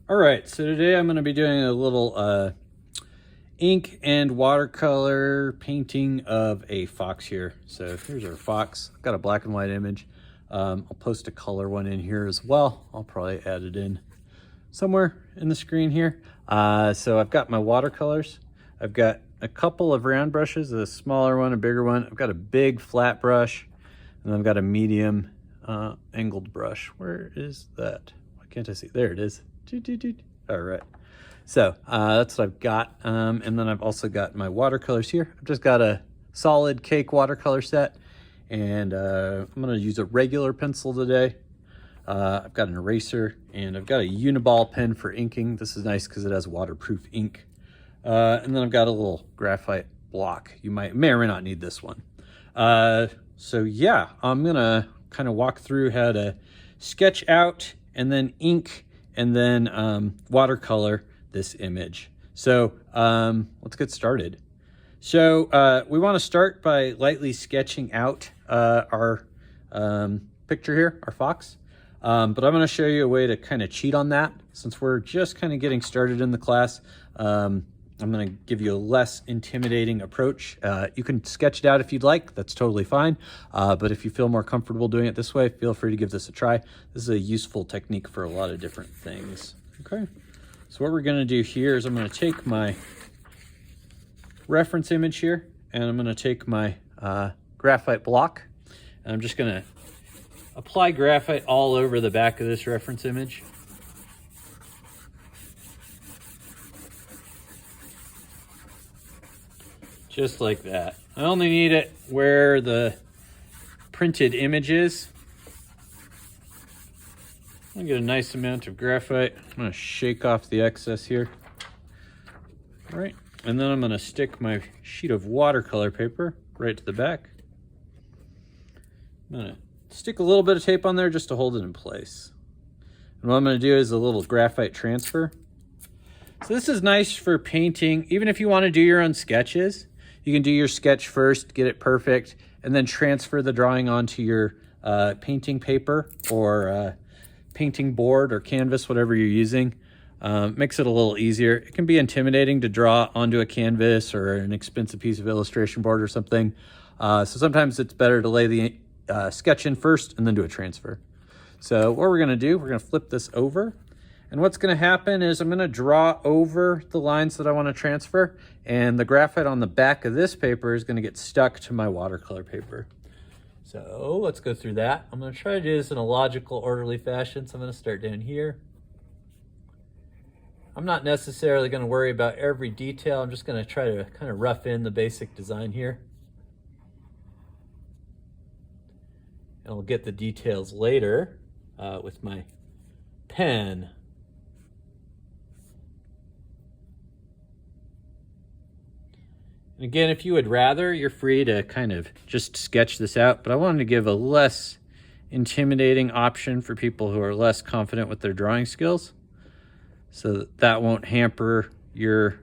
All right, so today I'm going to be doing a little ink and watercolor painting of a fox here. So here's our fox. I've got a black and white image. I'll post a color one in here as well. I'll probably add it in somewhere in the screen here. So I've got my watercolors. I've got a couple of round brushes, a smaller one, a bigger one. I've got a big flat brush, and I've got a medium angled brush. Where is that? Why can't I see? There it is. All right. So that's what I've got. And then I've also got my watercolors here. I've just got a solid cake watercolor set, and I'm going to use a regular pencil today. I've got an eraser, and I've got a Uniball pen for inking. This is nice because it has waterproof ink. And then I've got a little graphite block. You may or may not need this one. So yeah, I'm going to kind of walk through how to sketch out and then ink and then watercolor this image. So let's get started. So we want to start by lightly sketching out our picture here, our fox. But I'm going to show you a way to kind of cheat on that. Since we're just kind of getting started in the class, I'm going to give you a less intimidating approach. You can sketch it out if you'd like. That's totally fine. But if you feel more comfortable doing it this way, feel free to give this a try. This is a useful technique for a lot of different things. Okay. So what we're going to do here is I'm going to take my reference image here, and I'm going to take my graphite block, and I'm just going to apply graphite all over the back of this reference image. Just like that. I only need it where the printed image is. I'm gonna get a nice amount of graphite. I'm gonna shake off the excess here. All right, and then I'm gonna stick my sheet of watercolor paper right to the back. I'm gonna stick a little bit of tape on there just to hold it in place. And what I'm gonna do is a little graphite transfer. So this is nice for painting, even if you wanna do your own sketches. You can do your sketch first, get it perfect, and then transfer the drawing onto your painting paper or painting board or canvas, whatever you're using. Makes it a little easier. It can be intimidating to draw onto a canvas or an expensive piece of illustration board or something. So sometimes it's better to lay the sketch in first and then do a transfer. So what we're gonna do, we're gonna flip this over. And what's going to happen is I'm going to draw over the lines that I want to transfer, and the graphite on the back of this paper is going to get stuck to my watercolor paper. So let's go through that. I'm going to try to do this in a logical, orderly fashion. So I'm going to start down here. I'm not necessarily going to worry about every detail. I'm just going to try to kind of rough in the basic design here. And I'll get the details later with my pen. And again, if you would rather, you're free to kind of just sketch this out, but I wanted to give a less intimidating option for people who are less confident with their drawing skills, so that won't hamper your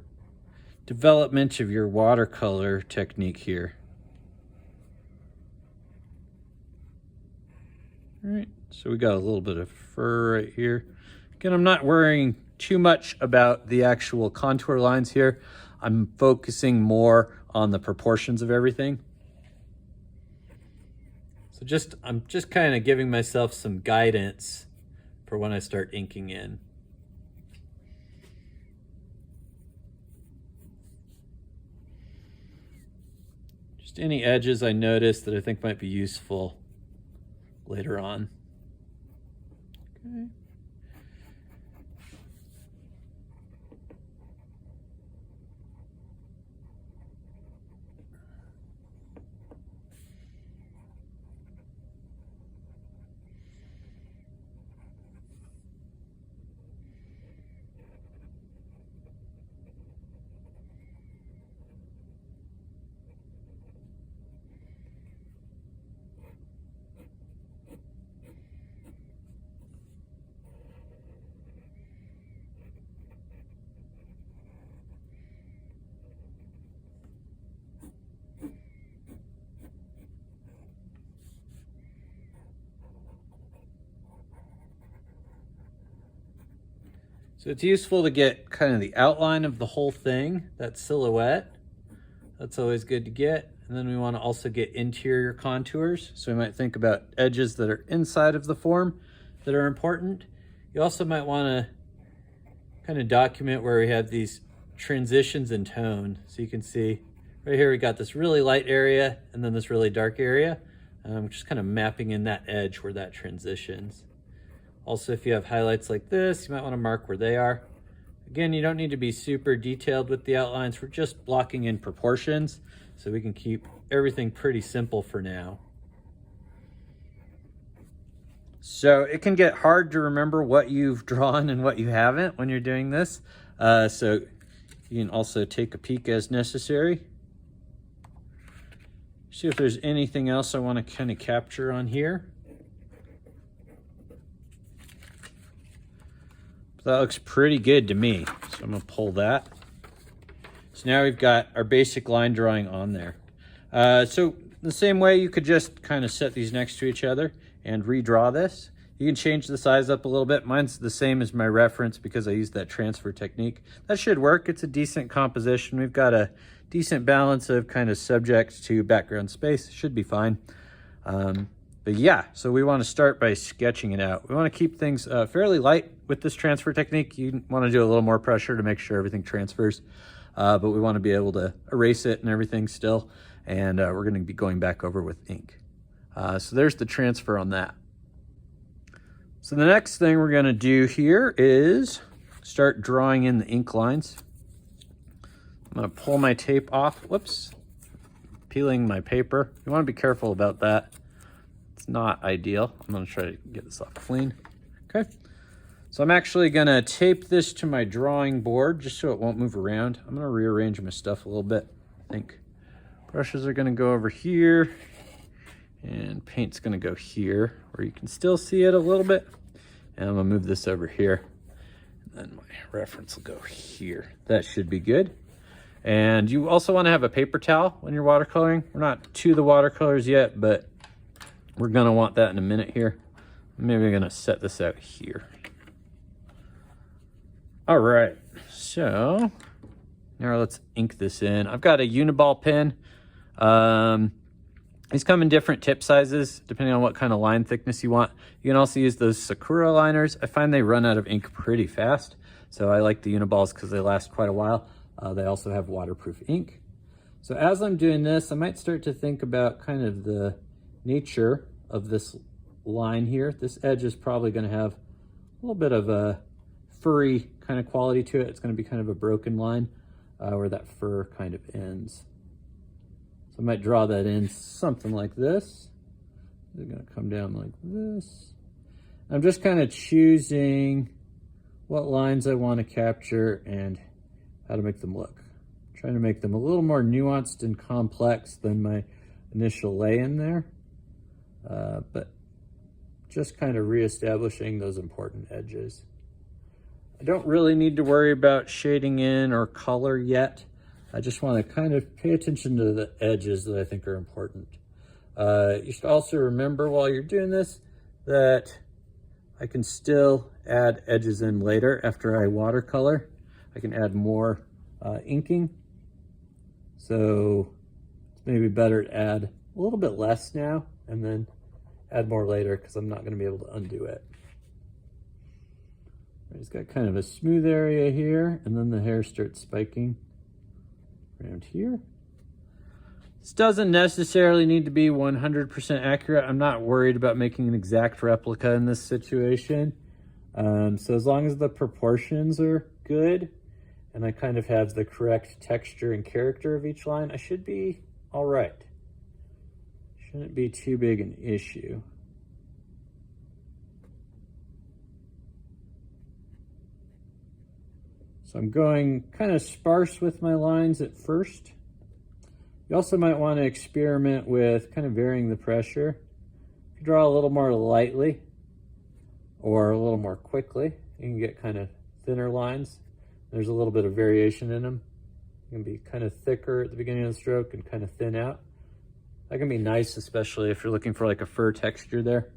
development of your watercolor technique here. All right, so we got a little bit of fur right here. Again, I'm not worrying too much about the actual contour lines here. I'm focusing more on the proportions of everything. So I'm just kind of giving myself some guidance for when I start inking in. Just any edges I notice that I think might be useful later on. Okay. So it's useful to get kind of the outline of the whole thing, that silhouette. That's always good to get. And then we want to also get interior contours. So we might think about edges that are inside of the form that are important. You also might want to kind of document where we have these transitions in tone. So you can see right here we got this really light area and then this really dark area. Just kind of mapping in that edge where that transitions. Also, if you have highlights like this, you might want to mark where they are. Again, you don't need to be super detailed with the outlines. We're just blocking in proportions, so we can keep everything pretty simple for now. So it can get hard to remember what you've drawn and what you haven't when you're doing this. So you can also take a peek as necessary. See if there's anything else I want to kind of capture on here. That looks pretty good to me. So I'm gonna pull that. So now we've got our basic line drawing on there. So the same way you could just kind of set these next to each other and redraw this. You can change the size up a little bit. Mine's the same as my reference because I used that transfer technique. That should work. It's a decent composition. We've got a decent balance of kind of subject to background space. Should be fine. But yeah, so we want to start by sketching it out. We want to keep things fairly light with this transfer technique. You want to do a little more pressure to make sure everything transfers, but we want to be able to erase it and everything still. And we're going to be going back over with ink. So there's the transfer on that. So the next thing we're going to do here is start drawing in the ink lines. I'm going to pull my tape off. Whoops, peeling my paper. You want to be careful about that. It's not ideal. I'm going to try to get this off clean. Okay. So I'm actually going to tape this to my drawing board just so it won't move around. I'm going to rearrange my stuff a little bit. I think brushes are going to go over here and paint's going to go here where you can still see it a little bit. And I'm going to move this over here. And then my reference will go here. That should be good. And you also want to have a paper towel when you're watercoloring. We're not to the watercolors yet, but we're going to want that in a minute here. Maybe I'm going to set this out here. All right, so now let's ink this in. I've got a Uniball pen. These come in different tip sizes, depending on what kind of line thickness you want. You can also use those Sakura liners. I find they run out of ink pretty fast, so I like the Uniballs because they last quite a while. They also have waterproof ink. So as I'm doing this, I might start to think about kind of the nature of this line here. This edge is probably going to have a little bit of a furry kind of quality to it. It's going to be kind of a broken line where that fur kind of ends. So I might draw that in something like this. They're going to come down like this. I'm just kind of choosing what lines I want to capture and how to make them look. I'm trying to make them a little more nuanced and complex than my initial lay in there. But just kind of reestablishing those important edges. I don't really need to worry about shading in or color yet. I just want to kind of pay attention to the edges that I think are important. You should also remember while you're doing this that I can still add edges in later after I watercolor. I can add more inking. So it's maybe better to add a little bit less now and then add more later because I'm not going to be able to undo it. It's got kind of a smooth area here, and then the hair starts spiking around here. This doesn't necessarily need to be 100% accurate. I'm not worried about making an exact replica in this situation. So as long as the proportions are good and I kind of have the correct texture and character of each line, I should be all right. Shouldn't be too big an issue. So I'm going kind of sparse with my lines at first. You also might want to experiment with kind of varying the pressure. If you draw a little more lightly or a little more quickly, you can get kind of thinner lines. There's a little bit of variation in them. It can be kind of thicker at the beginning of the stroke and kind of thin out. That can be nice, especially if you're looking for like a fur texture there.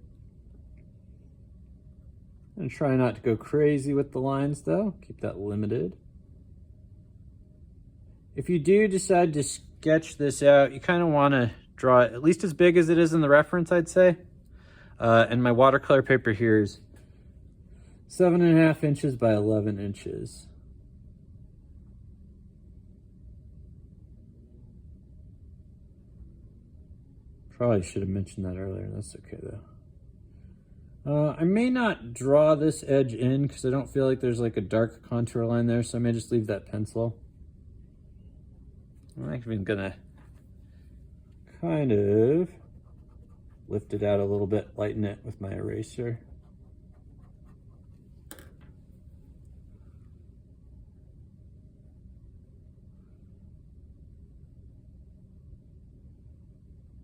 And try not to go crazy with the lines though, keep that limited. If you do decide to sketch this out, you kind of want to draw it at least as big as it is in the reference, I'd say. And my watercolor paper here is 7.5 inches by 11 inches. Probably should have mentioned that earlier. That's okay though. I may not draw this edge in because I don't feel like there's like a dark contour line there, so I may just leave that pencil. I'm actually gonna kind of lift it out a little bit, lighten it with my eraser.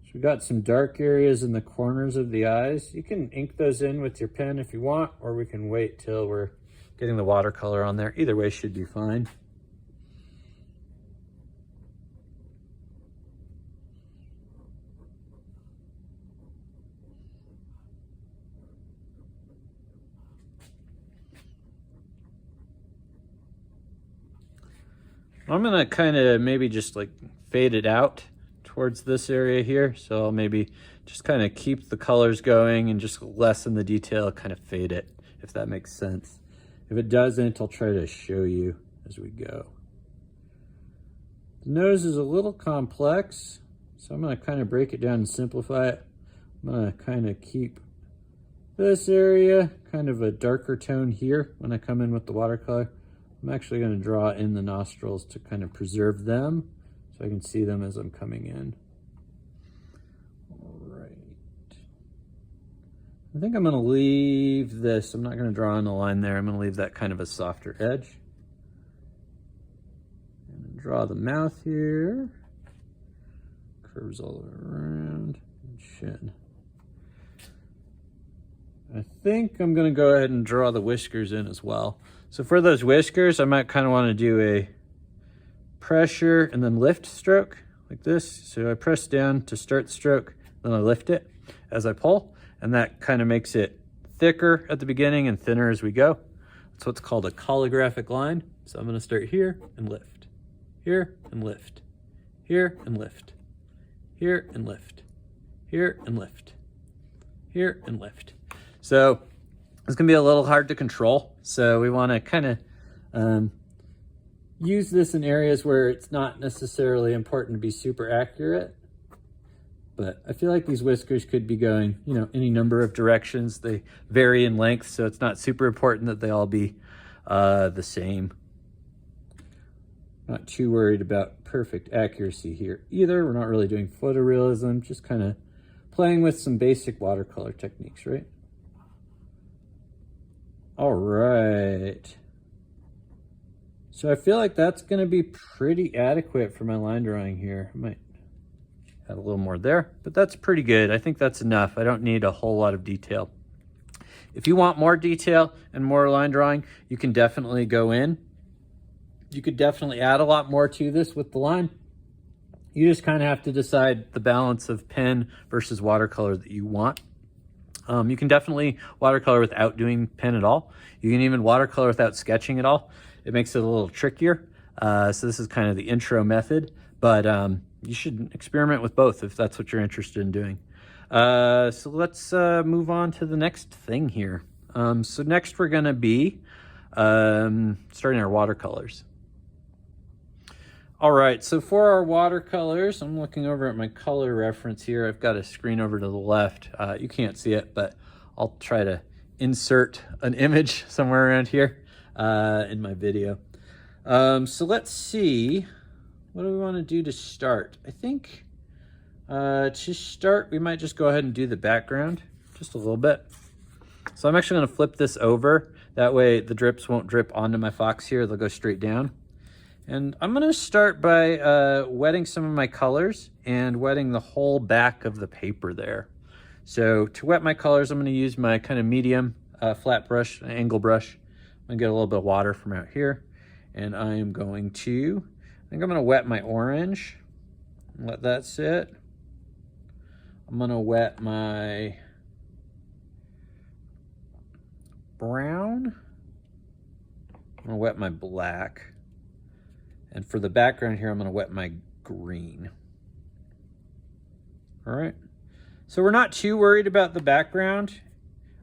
So we got some dark areas in the corners of the eyes. You can ink those in with your pen if you want, or we can wait till we're getting the watercolor on there. Either way should be fine. I'm gonna kind of maybe just like fade it out towards this area here. So I'll maybe just kind of keep the colors going and just lessen the detail, kind of fade it, if that makes sense. If it doesn't, I'll try to show you as we go. The nose is a little complex, so I'm gonna kind of break it down and simplify it. I'm gonna kind of keep this area kind of a darker tone here when I come in with the watercolor. I'm actually going to draw in the nostrils to kind of preserve them so I can see them as I'm coming in. All right. I think I'm going to leave this. I'm not going to draw on the line there. I'm going to leave that kind of a softer edge. And draw the mouth here. Curves all the way around. And chin. I think I'm going to go ahead and draw the whiskers in as well. So for those whiskers, I might kind of want to do a pressure and then lift stroke like this. So I press down to start the stroke, then I lift it as I pull, and that kind of makes it thicker at the beginning and thinner as we go. That's what's called a calligraphic line. So I'm going to start here and lift, here and lift, here and lift, here and lift, here and lift, here and lift. So it's gonna be a little hard to control. So we wanna kind of use this in areas where it's not necessarily important to be super accurate. But I feel like these whiskers could be going, you know, any number of directions. They vary in length, so it's not super important that they all be the same. Not too worried about perfect accuracy here either. We're not really doing photorealism, just kind of playing with some basic watercolor techniques, right? All right. So I feel like that's going to be pretty adequate for my line drawing here. I might add a little more there, but that's pretty good. I think that's enough. I don't need a whole lot of detail. If you want more detail and more line drawing, you can definitely go in. You could definitely add a lot more to this with the line. You just kind of have to decide the balance of pen versus watercolor that you want. You can definitely watercolor without doing pen at all. You can even watercolor without sketching at all. It makes it a little trickier. So this is kind of the intro method, but you should experiment with both if that's what you're interested in doing. So let's move on to the next thing here. So next we're gonna be starting our watercolors. All right, so for our watercolors, I'm looking over at my color reference here. I've got a screen over to the left. You can't see it, but I'll try to insert an image somewhere around here in my video. So let's see, what do we want to do to start? I think to start, we might just go ahead and do the background just a little bit. So I'm actually going to flip this over. That way the drips won't drip onto my fox here. They'll go straight down. And I'm going to start by wetting some of my colors and wetting the whole back of the paper there. So to wet my colors, I'm going to use my kind of medium flat brush, angle brush. I'm going to get a little bit of water from out here. And I am going to, I think I'm going to wet my orange. Let that sit. I'm going to wet my brown. I'm gonna wet my black. And for the background here, I'm gonna wet my green. All right, so we're not too worried about the background.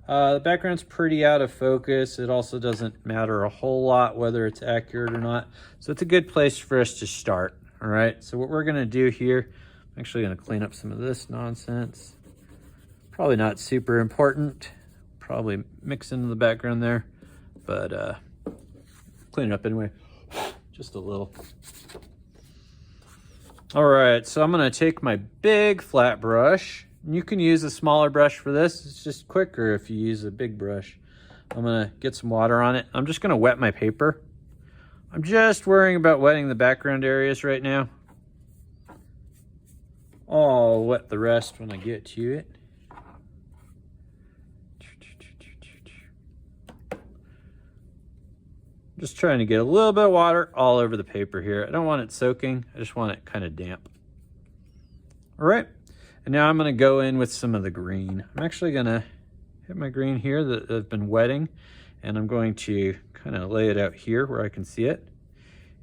The background's pretty out of focus. It also doesn't matter a whole lot whether it's accurate or not. So it's a good place for us to start, all right? So what we're gonna do here, I'm actually gonna clean up some of this nonsense. Probably not super important. Probably mix into the background there, but clean it up anyway, just a little. All right, so I'm gonna take my big flat brush. You can use a smaller brush for this. It's just quicker if you use a big brush. I'm gonna get some water on it. I'm just gonna wet my paper. I'm just worrying about wetting the background areas right now. I'll wet the rest when I get to it. Just trying to get a little bit of water all over the paper here. I don't want it soaking. I just want it kind of damp. All right, and now I'm gonna go in with some of the green. I'm actually gonna hit my green here that I've been wetting, and I'm going to kind of lay it out here where I can see it.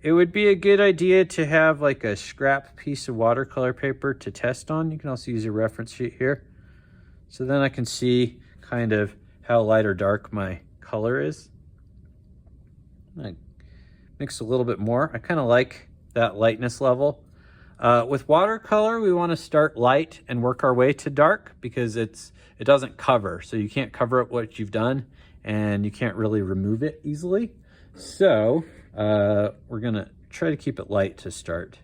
It would be a good idea to have like a scrap piece of watercolor paper to test on. You can also use a reference sheet here. So then I can see kind of how light or dark my color is. I mix a little bit more. I kind of like that lightness level. With watercolor, we want to start light and work our way to dark because it doesn't cover. So you can't cover up what you've done and you can't really remove it easily. So we're gonna try to keep it light to start.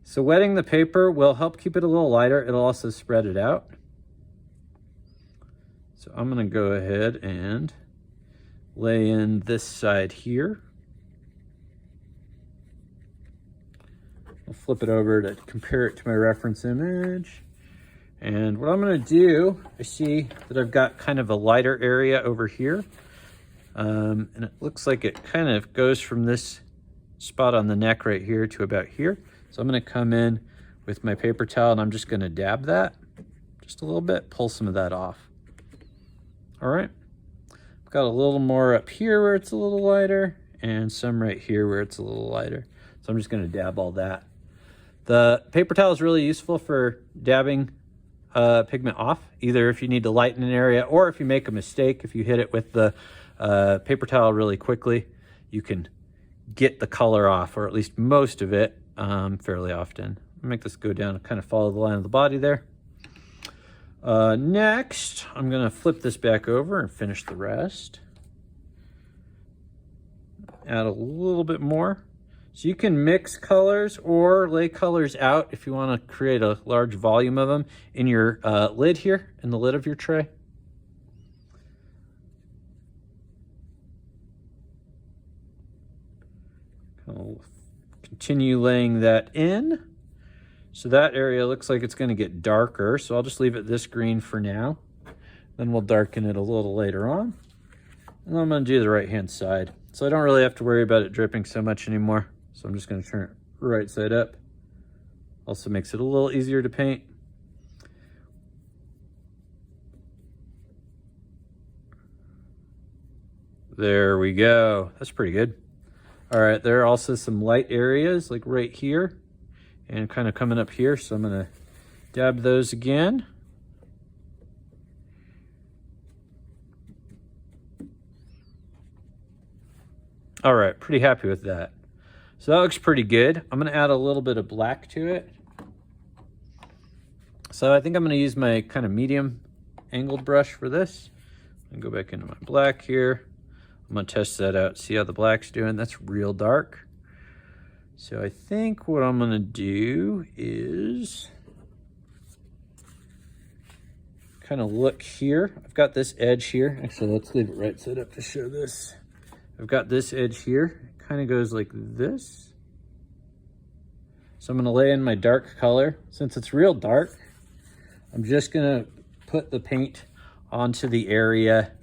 So wetting the paper will help keep it a little lighter. It'll also spread it out. So I'm gonna go ahead and lay in this side here. I'll flip it over to compare it to my reference image. And what I'm gonna do, I see that I've got kind of a lighter area over here. And it looks like it kind of goes from this spot on the neck right here to about here. So I'm gonna come in with my paper towel and I'm just gonna dab that just a little bit, pull some of that off. All right. Got a little more up here where it's a little lighter and some right here where it's a little lighter. So I'm just gonna dab all that. The paper towel is really useful for dabbing pigment off, either if you need to lighten an area or if you make a mistake, if you hit it with the paper towel really quickly, you can get the color off, or at least most of it, fairly often. I'll make this go down and kind of follow the line of the body there. Next, I'm gonna flip this back over and finish the rest. Add a little bit more. So you can mix colors or lay colors out if you wanna create a large volume of them in your lid here, in the lid of your tray. I'll continue laying that in. So that area looks like it's gonna get darker, so I'll just leave it this green for now. Then we'll darken it a little later on. And I'm gonna do the right-hand side. So I don't really have to worry about it dripping so much anymore. So I'm just gonna turn it right side up. Also makes it a little easier to paint. There we go, that's pretty good. All right, there are also some light areas like right here and kind of coming up here. So I'm gonna dab those again. All right, pretty happy with that. So that looks pretty good. I'm gonna add a little bit of black to it. So I think I'm gonna use my kind of medium angled brush for this. And go back into my black here. I'm gonna test that out, see how the black's doing. That's real dark. So I think what I'm gonna do is kind of look here. I've got this edge here. Actually, let's leave it right side up to show this. I've got this edge here. It kind of goes like this. So I'm gonna lay in my dark color. Since it's real dark, I'm just gonna put the paint onto the area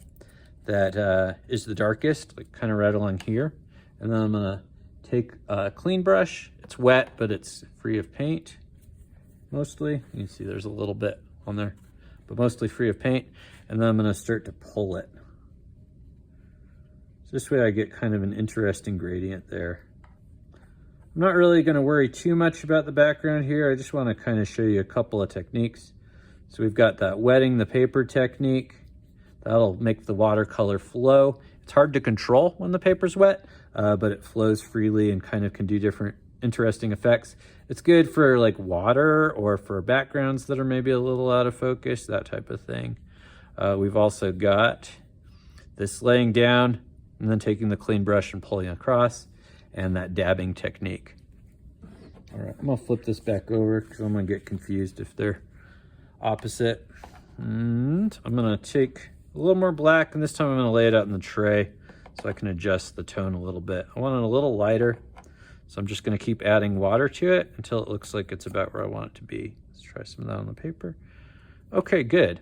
that is the darkest, like kind of right along here. And then I'm gonna take a clean brush. It's wet, but it's free of paint, mostly. You can see there's a little bit on there, but mostly free of paint. And then I'm gonna start to pull it. So this way I get kind of an interesting gradient there. I'm not really going to worry too much about the background here. I just want to kind of show you a couple of techniques. So we've got that wetting the paper technique. That'll make the watercolor flow. It's hard to control when the paper's wet, but it flows freely and kind of can do different interesting effects. It's good for like water or for backgrounds that are maybe a little out of focus, that type of thing. We've also got this laying down and then taking the clean brush and pulling across, and that dabbing technique. All right, I'm gonna flip this back over because I'm gonna get confused if they're opposite. And I'm gonna take a little more black, and this time I'm gonna lay it out in the tray so I can adjust the tone a little bit. I want it a little lighter, so I'm just gonna keep adding water to it until it looks like it's about where I want it to be. Let's try some of that on the paper. Okay, good.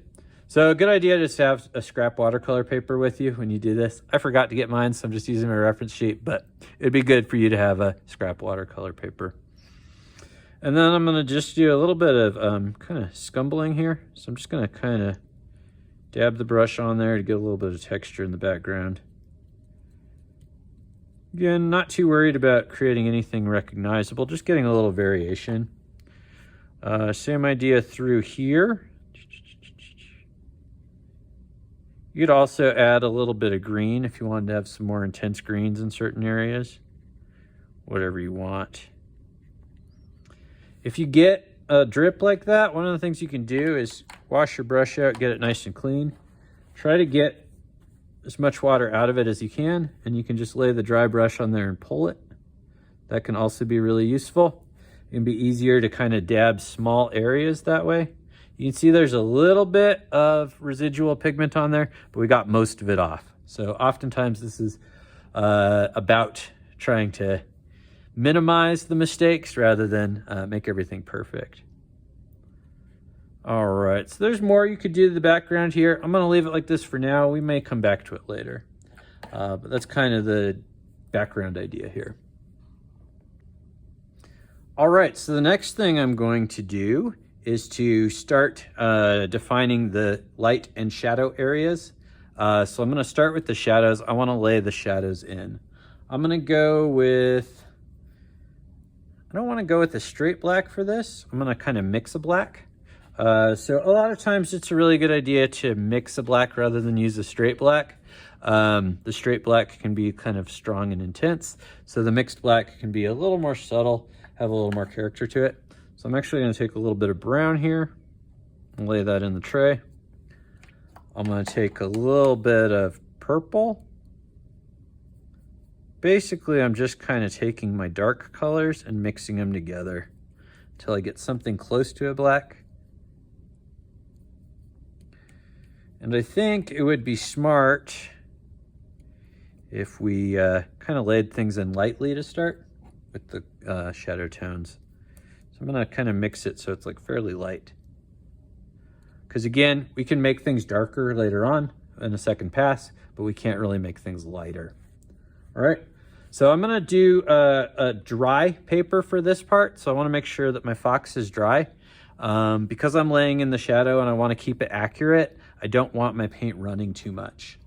So a good idea just to have a scrap watercolor paper with you when you do this. I forgot to get mine, so I'm just using my reference sheet, but it'd be good for you to have a scrap watercolor paper. And then I'm gonna just do a little bit of kind of scumbling here. So I'm just gonna kind of dab the brush on there to get a little bit of texture in the background. Again, not too worried about creating anything recognizable, just getting a little variation. Same idea through here. You could also add a little bit of green if you wanted to have some more intense greens in certain areas. Whatever you want. If you get a drip like that, one of the things you can do is wash your brush out, get it nice and clean. Try to get as much water out of it as you can, and you can just lay the dry brush on there and pull it. That can also be really useful. It can be easier to kind of dab small areas that way. You can see there's a little bit of residual pigment on there, but we got most of it off. So oftentimes this is about trying to minimize the mistakes rather than make everything perfect. All right, so there's more you could do to the background here. I'm gonna leave it like this for now. We may come back to it later. But that's kind of the background idea here. All right, so the next thing I'm going to do is to start defining the light and shadow areas. So I'm gonna start with the shadows. I wanna lay the shadows in. I'm gonna go with, I don't wanna go with a straight black for this. I'm gonna kind of mix a black. So a lot of times it's a really good idea to mix a black rather than use a straight black. The straight black can be kind of strong and intense. So the mixed black can be a little more subtle, have a little more character to it. So I'm actually gonna take a little bit of brown here and lay that in the tray. I'm gonna take a little bit of purple. Basically, I'm just kind of taking my dark colors and mixing them together until I get something close to a black. And I think it would be smart if we kind of laid things in lightly to start with the shadow tones. So I'm gonna kind of mix it so it's like fairly light. Because again, we can make things darker later on in a second pass, but we can't really make things lighter. All right, so I'm gonna do a dry paper for this part. So I wanna make sure that my fox is dry. Because I'm laying in the shadow and I wanna keep it accurate, I don't want my paint running too much.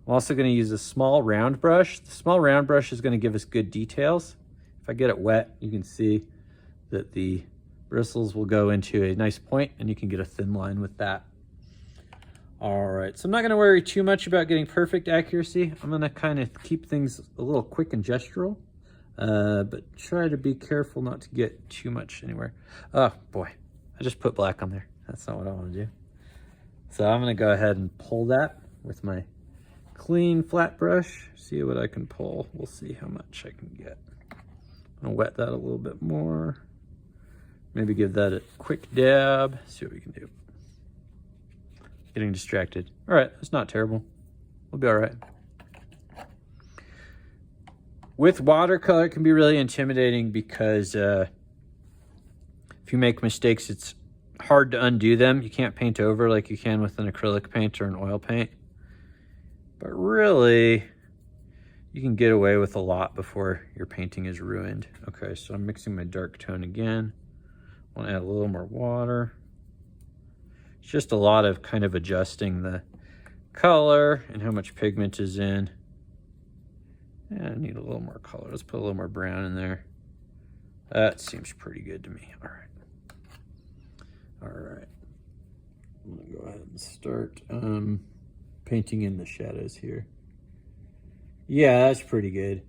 I'm also gonna use a small round brush. The small round brush is gonna give us good details. If I get it wet, you can see that the bristles will go into a nice point and you can get a thin line with that. All right, so I'm not gonna worry too much about getting perfect accuracy. I'm gonna kind of keep things a little quick and gestural, but try to be careful not to get too much anywhere. Oh boy, I just put black on there. That's not what I wanna do. So I'm gonna go ahead and pull that with my clean flat brush, see what I can pull. We'll see how much I can get. I'm gonna wet that a little bit more. Maybe give that a quick dab, see what we can do. Getting distracted. All right, that's not terrible. We'll be all right. With watercolor, it can be really intimidating because if you make mistakes, it's hard to undo them. You can't paint over like you can with an acrylic paint or an oil paint. But really, you can get away with a lot before your painting is ruined. Okay, so I'm mixing my dark tone again. I want to add a little more water. It's just a lot of kind of adjusting the color and how much pigment is in. Yeah, I need a little more color. Let's put a little more brown in there. That seems pretty good to me. All right. All right. I'm gonna go ahead and start painting in the shadows here. Yeah, that's pretty good.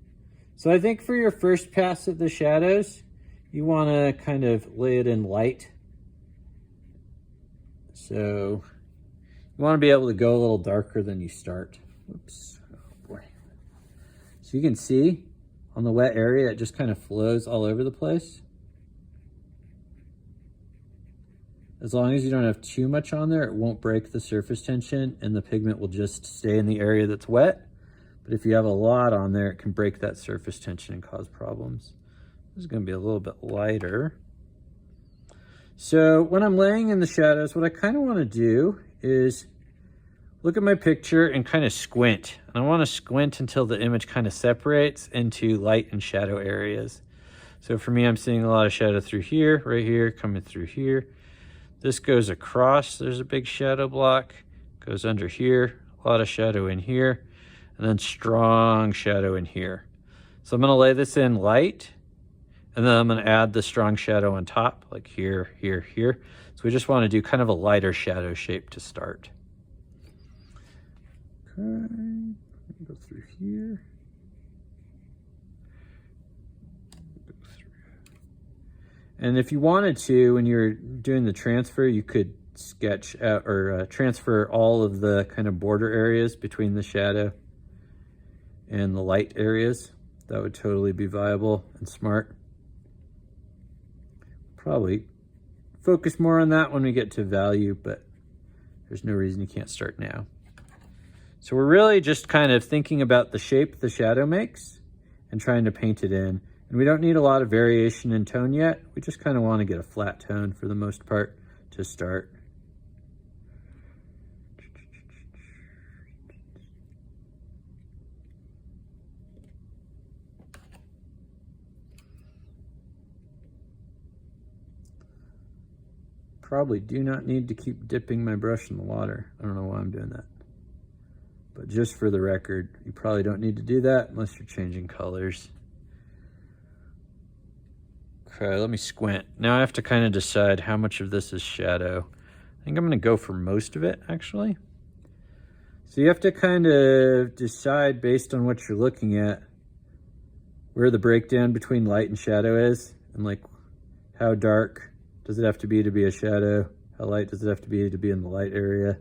So I think for your first pass at the shadows, you want to kind of lay it in light. So you want to be able to go a little darker than you start. Oops. Oh boy. So you can see on the wet area, it just kind of flows all over the place. As long as you don't have too much on there, it won't break the surface tension and the pigment will just stay in the area that's wet. But if you have a lot on there, it can break that surface tension and cause problems. This is going to be a little bit lighter. So when I'm laying in the shadows, what I kind of want to do is look at my picture and kind of squint. And I want to squint until the image kind of separates into light and shadow areas. So for me, I'm seeing a lot of shadow through here, right here, coming through here. This goes across, there's a big shadow block, goes under here, a lot of shadow in here, and then strong shadow in here. So I'm gonna lay this in light, and then I'm gonna add the strong shadow on top, like here, here, here. So we just wanna do kind of a lighter shadow shape to start. Okay, go through here. And if you wanted to, when you're doing the transfer, you could sketch out or transfer all of the kind of border areas between the shadow and the light areas. That would totally be viable and smart. Probably focus more on that when we get to value, but there's no reason you can't start now. So we're really just kind of thinking about the shape the shadow makes and trying to paint it in. And we don't need a lot of variation in tone yet. We just kind of want to get a flat tone for the most part to start. Probably do not need to keep dipping my brush in the water. I don't know why I'm doing that. But just for the record, you probably don't need to do that unless you're changing colors. Okay, let me squint. Now I have to kind of decide how much of this is shadow. I think I'm gonna go for most of it, actually. So you have to kind of decide based on what you're looking at where the breakdown between light and shadow is, and like how dark does it have to be a shadow? How light does it have to be in the light area?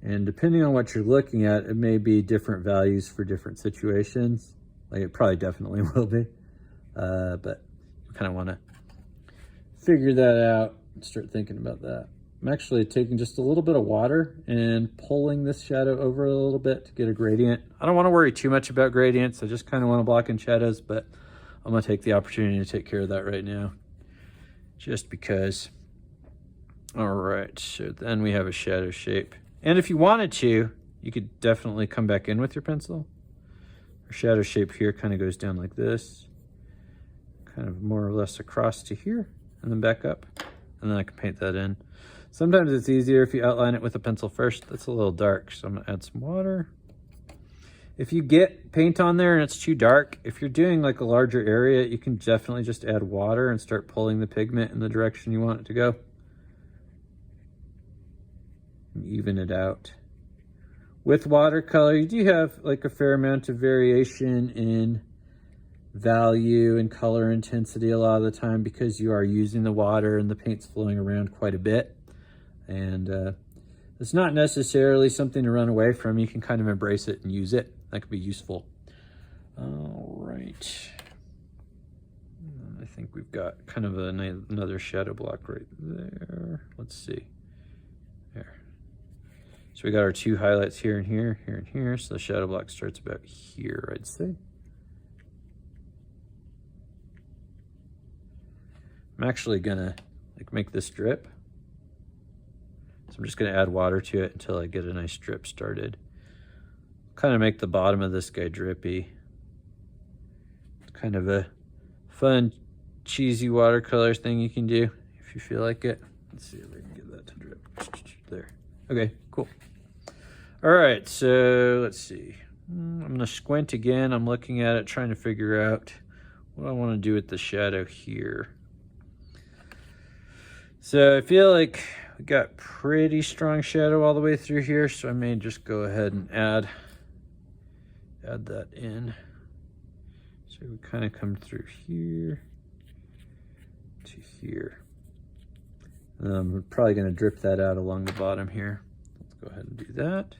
And depending on what you're looking at, it may be different values for different situations. Like it probably definitely will be. But you kind of want to figure that out and start thinking about that. I'm actually taking just a little bit of water and pulling this shadow over a little bit to get a gradient. I don't want to worry too much about gradients. I just kind of want to block in shadows, but I'm going to take the opportunity to take care of that right now. Just because. All right, so then we have a shadow shape. And if you wanted to, you could definitely come back in with your pencil. Our shadow shape here kind of goes down like this. Kind of more or less across to here and then back up, and then I can paint that in. Sometimes it's easier if you outline it with a pencil first. That's a little dark, so I'm gonna add some water. If you get paint on there and it's too dark, if you're doing like a larger area, you can definitely just add water and start pulling the pigment in the direction you want it to go. And even it out. With watercolor, you do have like a fair amount of variation in value and color intensity a lot of the time because you are using the water and the paint's flowing around quite a bit. And it's not necessarily something to run away from. You can kind of embrace it and use it. That could be useful. All right. I think we've got kind of another shadow block right there. Let's see. There. So we got our two highlights here and here, here and here. So the shadow block starts about here, I'd say. I'm actually gonna like make this drip. So I'm just gonna add water to it until I get a nice drip started. Kind of make the bottom of this guy drippy. It's kind of a fun, cheesy watercolor thing you can do if you feel like it. Let's see if I can get that to drip. There. Okay, cool. All right, so let's see. I'm gonna squint again. I'm looking at it, trying to figure out what I want to do with the shadow here. So I feel like we got pretty strong shadow all the way through here, so I may just go ahead and add that in. So we kind of come through here to here. I'm probably going to drip that out along the bottom here. Let's go ahead and do that.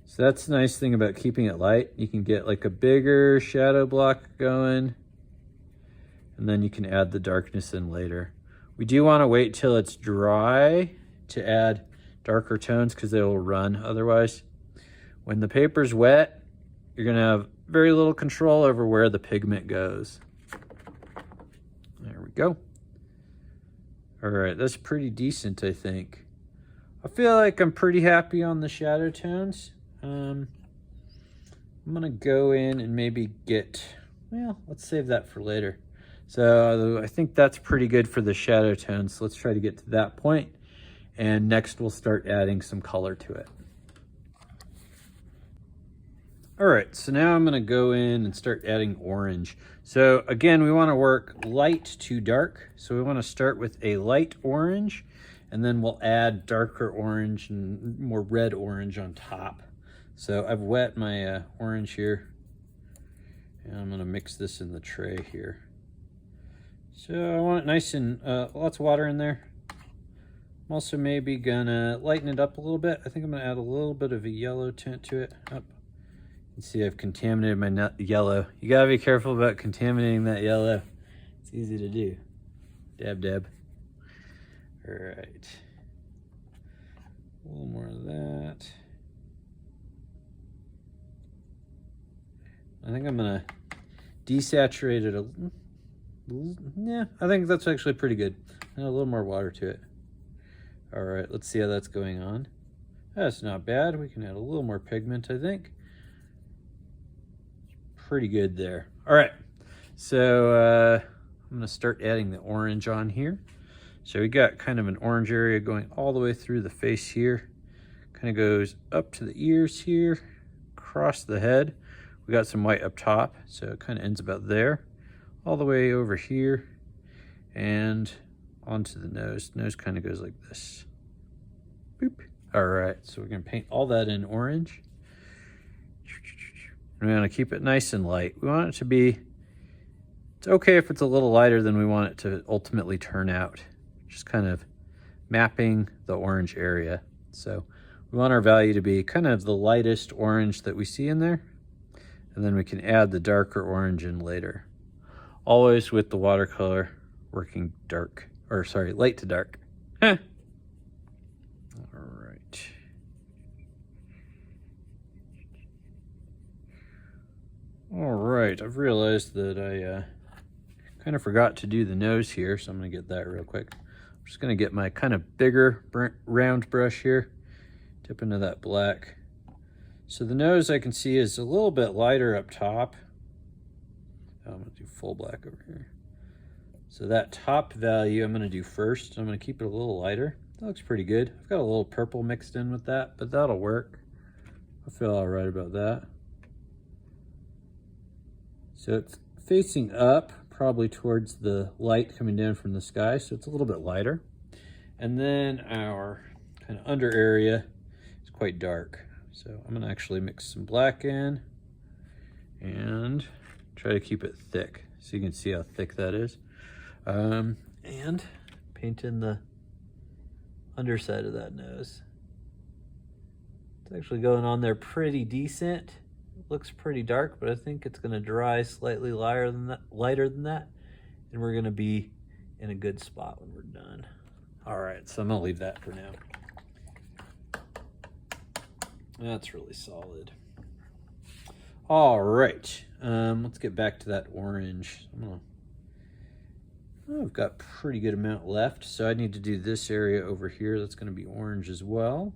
So that's the nice thing about keeping it light. You can get like a bigger shadow block going, and then you can add the darkness in later. We do want to wait till it's dry to add darker tones because they will run otherwise. When the paper's wet, you're going to have very little control over where the pigment goes. There we go. All right, that's pretty decent, I think. I feel like I'm pretty happy on the shadow tones. I'm gonna go in and maybe get, well, let's save that for later. So I think that's pretty good for the shadow tones. So let's try to get to that point, and next we'll start adding some color to it. All right, so now I'm gonna go in and start adding orange. So again, we wanna work light to dark. So we wanna start with a light orange, and then we'll add darker orange and more red orange on top. So I've wet my orange here, and I'm gonna mix this in the tray here. So I want it nice and lots of water in there. I'm also maybe gonna lighten it up a little bit. I think I'm gonna add a little bit of a yellow tint to it. You can see I've contaminated my yellow. You gotta be careful about contaminating that yellow. It's easy to do. Dab, dab. All right. A little more of that. I think I'm gonna desaturate it yeah, I think that's actually pretty good. Add a little more water to it. All right, let's see how that's going on. That's not bad. We can add a little more pigment, I think. Pretty good there. All right, so I'm gonna start adding the orange on here. So we got kind of an orange area going all the way through the face here. Kind of goes up to the ears here, across the head. We got some white up top, so it kind of ends about there, all the way over here, and onto the nose. Nose kind of goes like this. Boop. All right, so we're gonna paint all that in orange. And we're gonna keep it nice and light. We want it to be, it's okay if it's a little lighter than we want it to ultimately turn out. Just kind of mapping the orange area. So we want our value to be kind of the lightest orange that we see in there. And then we can add the darker orange in later. Always with the watercolor working dark, or sorry, light to dark. All right. All right, I've realized that I kind of forgot to do the nose here, so I'm gonna get that real quick. I'm just gonna get my kind of bigger round brush here, dip into that black. So the nose I can see is a little bit lighter up top. I'm gonna do full black over here. So that top value I'm gonna do first. I'm gonna keep it a little lighter. That looks pretty good. I've got a little purple mixed in with that, but that'll work. I feel all right about that. So it's facing up, probably towards the light coming down from the sky, so it's a little bit lighter. And then our kind of under area is quite dark. So I'm gonna actually mix some black in and try to keep it thick so you can see how thick that is. And paint in the underside of that nose. It's actually going on there pretty decent. It looks pretty dark, but I think it's gonna dry slightly lighter than that, and we're gonna be in a good spot when we're done. All right, so I'm gonna leave that for now. That's really solid. All right, let's get back to that orange. I've got a pretty good amount left, so I need to do this area over here. That's gonna be orange as well.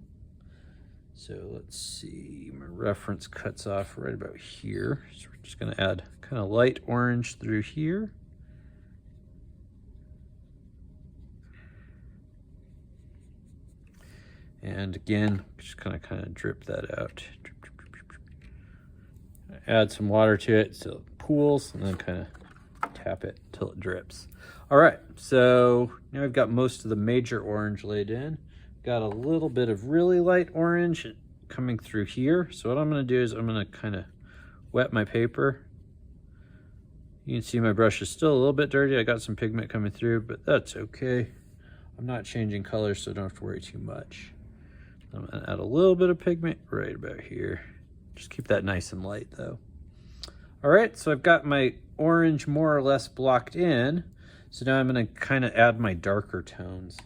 So let's see, my reference cuts off right about here. So we're just gonna add kind of light orange through here. And again, just kind of drip that out. Add some water to it so it pools, and then kind of tap it till it drips. All right, so now I've got most of the major orange laid in. Got a little bit of really light orange coming through here. So what I'm gonna do is I'm gonna kind of wet my paper. You can see my brush is still a little bit dirty. I got some pigment coming through, but that's okay. I'm not changing colors, so I don't have to worry too much. I'm gonna add a little bit of pigment right about here. Just keep that nice and light though. All right, so I've got my orange more or less blocked in. So now I'm gonna kind of add my darker tones.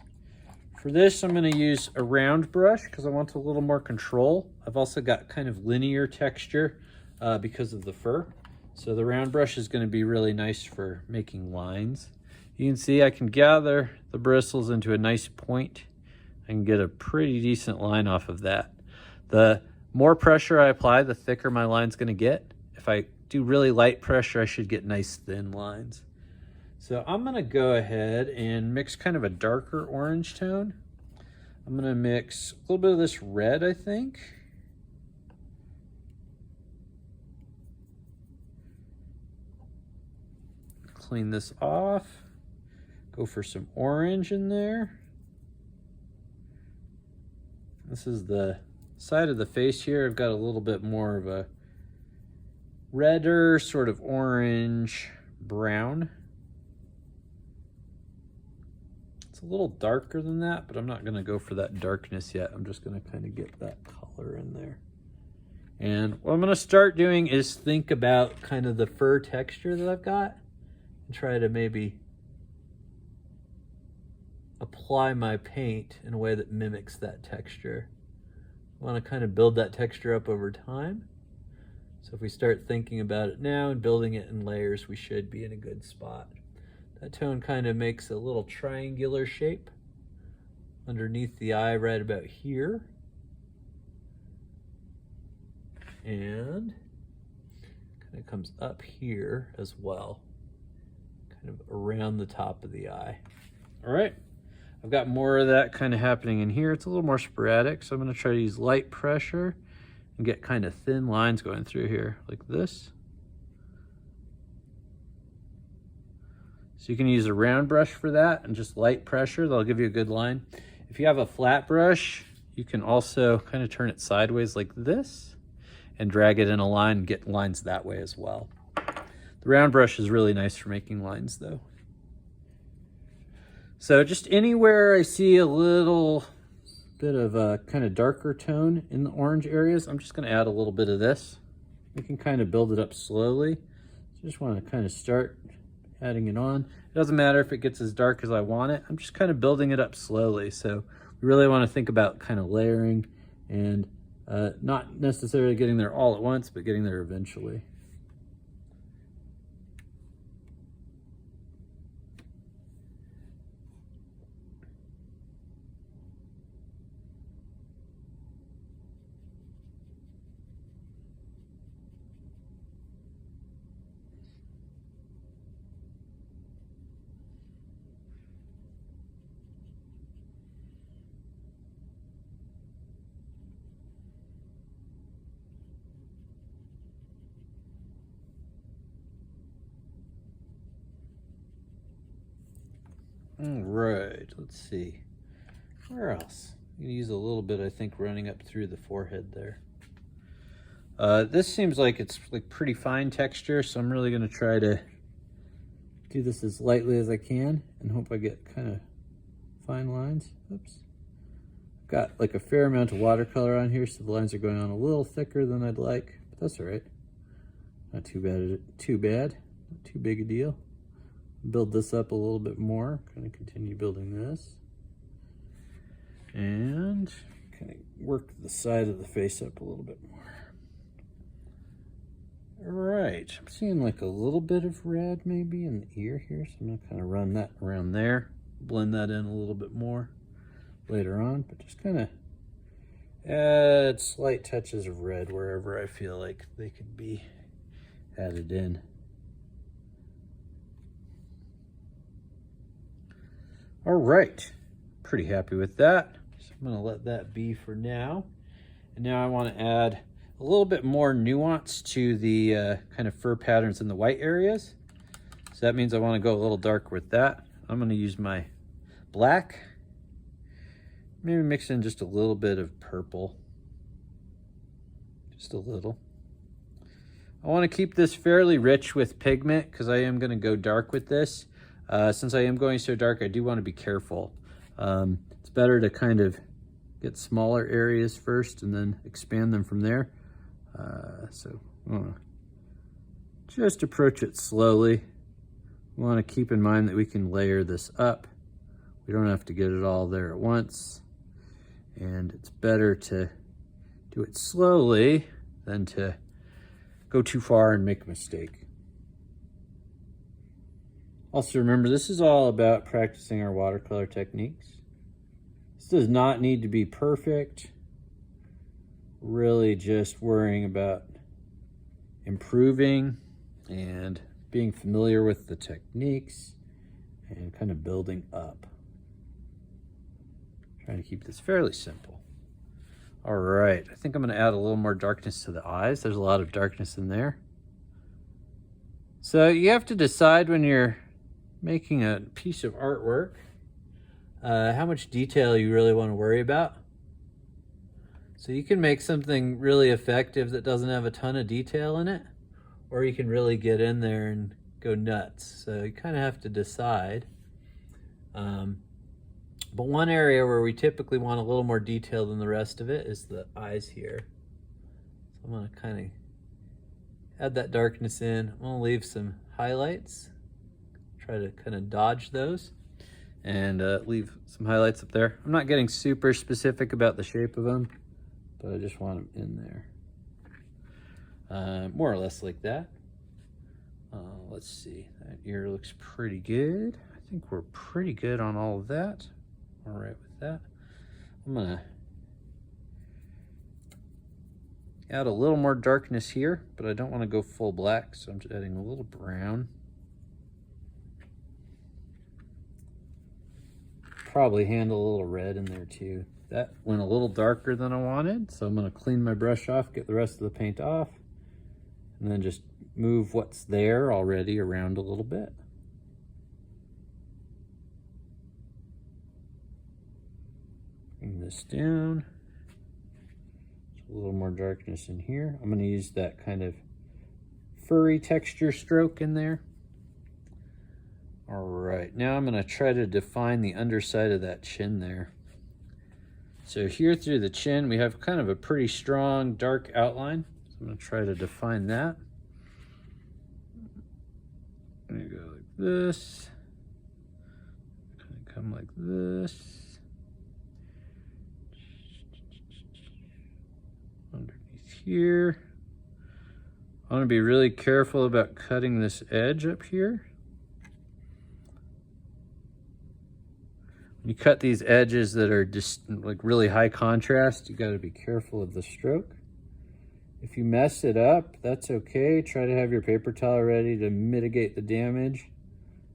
For this, I'm gonna use a round brush because I want a little more control. I've also got kind of linear texture because of the fur. So the round brush is gonna be really nice for making lines. You can see I can gather the bristles into a nice point. I can get a pretty decent line off of that. The more pressure I apply, the thicker my line's gonna get. If I do really light pressure, I should get nice thin lines. So I'm gonna go ahead and mix kind of a darker orange tone. I'm gonna mix a little bit of this red, I think. Clean this off. Go for some orange in there. This is the side of the face here. I've got a little bit more of a redder, sort of orange brown. It's a little darker than that, but I'm not gonna go for that darkness yet. I'm just gonna kind of get that color in there. And what I'm gonna start doing is think about kind of the fur texture that I've got and try to maybe apply my paint in a way that mimics that texture. I want to kind of build that texture up over time. So if we start thinking about it now and building it in layers, we should be in a good spot. That tone kind of makes a little triangular shape underneath the eye right about here. And kind of comes up here as well, kind of around the top of the eye. All right. I've got more of that kind of happening in here. It's a little more sporadic, so I'm going to try to use light pressure and get kind of thin lines going through here, like this. So you can use a round brush for that and just light pressure. That'll give you a good line. If you have a flat brush, you can also kind of turn it sideways like this and drag it in a line and get lines that way as well. The round brush is really nice for making lines though. So just anywhere I see a little bit of a kind of darker tone in the orange areas, I'm just going to add a little bit of this. We can kind of build it up slowly. So just want to kind of start adding it on. It doesn't matter if it gets as dark as I want it. I'm just kind of building it up slowly. So we really want to think about kind of layering and not necessarily getting there all at once, but getting there eventually. All right, let's see. Where else? I'm gonna use a little bit, I think, running up through the forehead there. This seems like it's like pretty fine texture, so I'm really gonna try to do this as lightly as I can and hope I get kind of fine lines. Oops. Got like a fair amount of watercolor on here, so the lines are going on a little thicker than I'd like, but that's all right. Not too bad, not too big a deal. Build this up a little bit more, kind of continue building this. And kind of work the side of the face up a little bit more. All right, I'm seeing like a little bit of red maybe in the ear here, so I'm gonna kind of run that around there, blend that in a little bit more later on, but just kind of Add slight touches of red wherever I feel like they could be added in. All right, pretty happy with that. So I'm gonna let that be for now. And now I wanna add a little bit more nuance to the kind of fur patterns in the white areas. So that means I wanna go a little darker with that. I'm gonna use my black, maybe mix in just a little bit of purple, just a little. I wanna keep this fairly rich with pigment because I am gonna go dark with this. Since I am going so dark, I do wanna be careful. It's better to kind of get smaller areas first and then expand them from there. So I wanna just approach it slowly. We want to keep in mind that we can layer this up. We don't have to get it all there at once. And it's better to do it slowly than to go too far and make a mistake. Also remember, this is all about practicing our watercolor techniques. This does not need to be perfect. Really just worrying about improving and being familiar with the techniques and kind of building up. Trying to keep this fairly simple. All right, I think I'm gonna add a little more darkness to the eyes. There's a lot of darkness in there. So you have to decide when you're making a piece of artwork, how much detail you really wanna worry about. So you can make something really effective that doesn't have a ton of detail in it, or you can really get in there and go nuts. So you kind of have to decide. But one area where we typically want a little more detail than the rest of it is the eyes here. So I'm gonna kind of add that darkness in. I'm gonna leave some highlights. Try to kind of dodge those and leave some highlights up there. I'm not getting super specific about the shape of them, but I just want them in there. More or less like that. Let's see, that ear looks pretty good. I think we're pretty good on all of that. All right with that. I'm gonna add a little more darkness here, but I don't want to go full black, so I'm just adding a little brown. Probably handle a little red in there too. That went a little darker than I wanted, so I'm gonna clean my brush off, get the rest of the paint off, and then just move what's there already around a little bit. Bring this down. Just a little more darkness in here. I'm gonna use that kind of furry texture stroke in there. All right, now I'm gonna try to define the underside of that chin there. So here through the chin, we have kind of a pretty strong dark outline. So I'm gonna try to define that. I'm gonna go like this, kind of come like this, underneath here. I want to be really careful about cutting this edge up here. When you cut these edges that are just like really high contrast, you got to be careful of the stroke. If you mess it up, that's okay. Try to have your paper towel ready to mitigate the damage.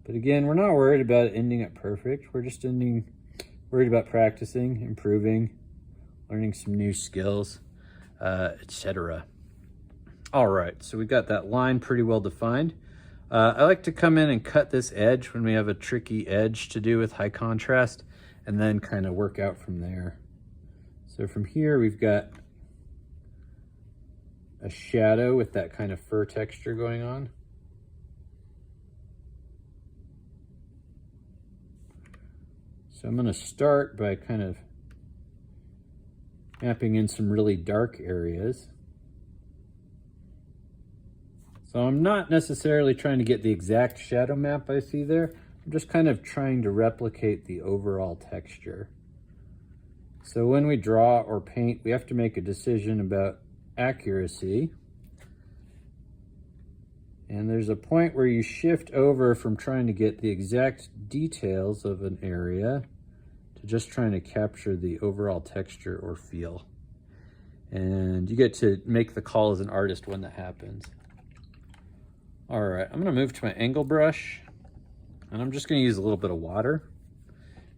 But again, we're not worried about it ending up perfect. We're just worried about practicing, improving, learning some new skills, etc. All right, so we got that line pretty well defined. I like to come in and cut this edge when we have a tricky edge to do with high contrast, and then kind of work out from there. So from here, we've got a shadow with that kind of fur texture going on. So I'm gonna start by kind of mapping in some really dark areas. So I'm not necessarily trying to get the exact shadow map I see there. I'm just kind of trying to replicate the overall texture. So when we draw or paint, we have to make a decision about accuracy. And there's a point where you shift over from trying to get the exact details of an area to just trying to capture the overall texture or feel. And you get to make the call as an artist when that happens. All right, I'm gonna move to my angle brush, and I'm just gonna use a little bit of water.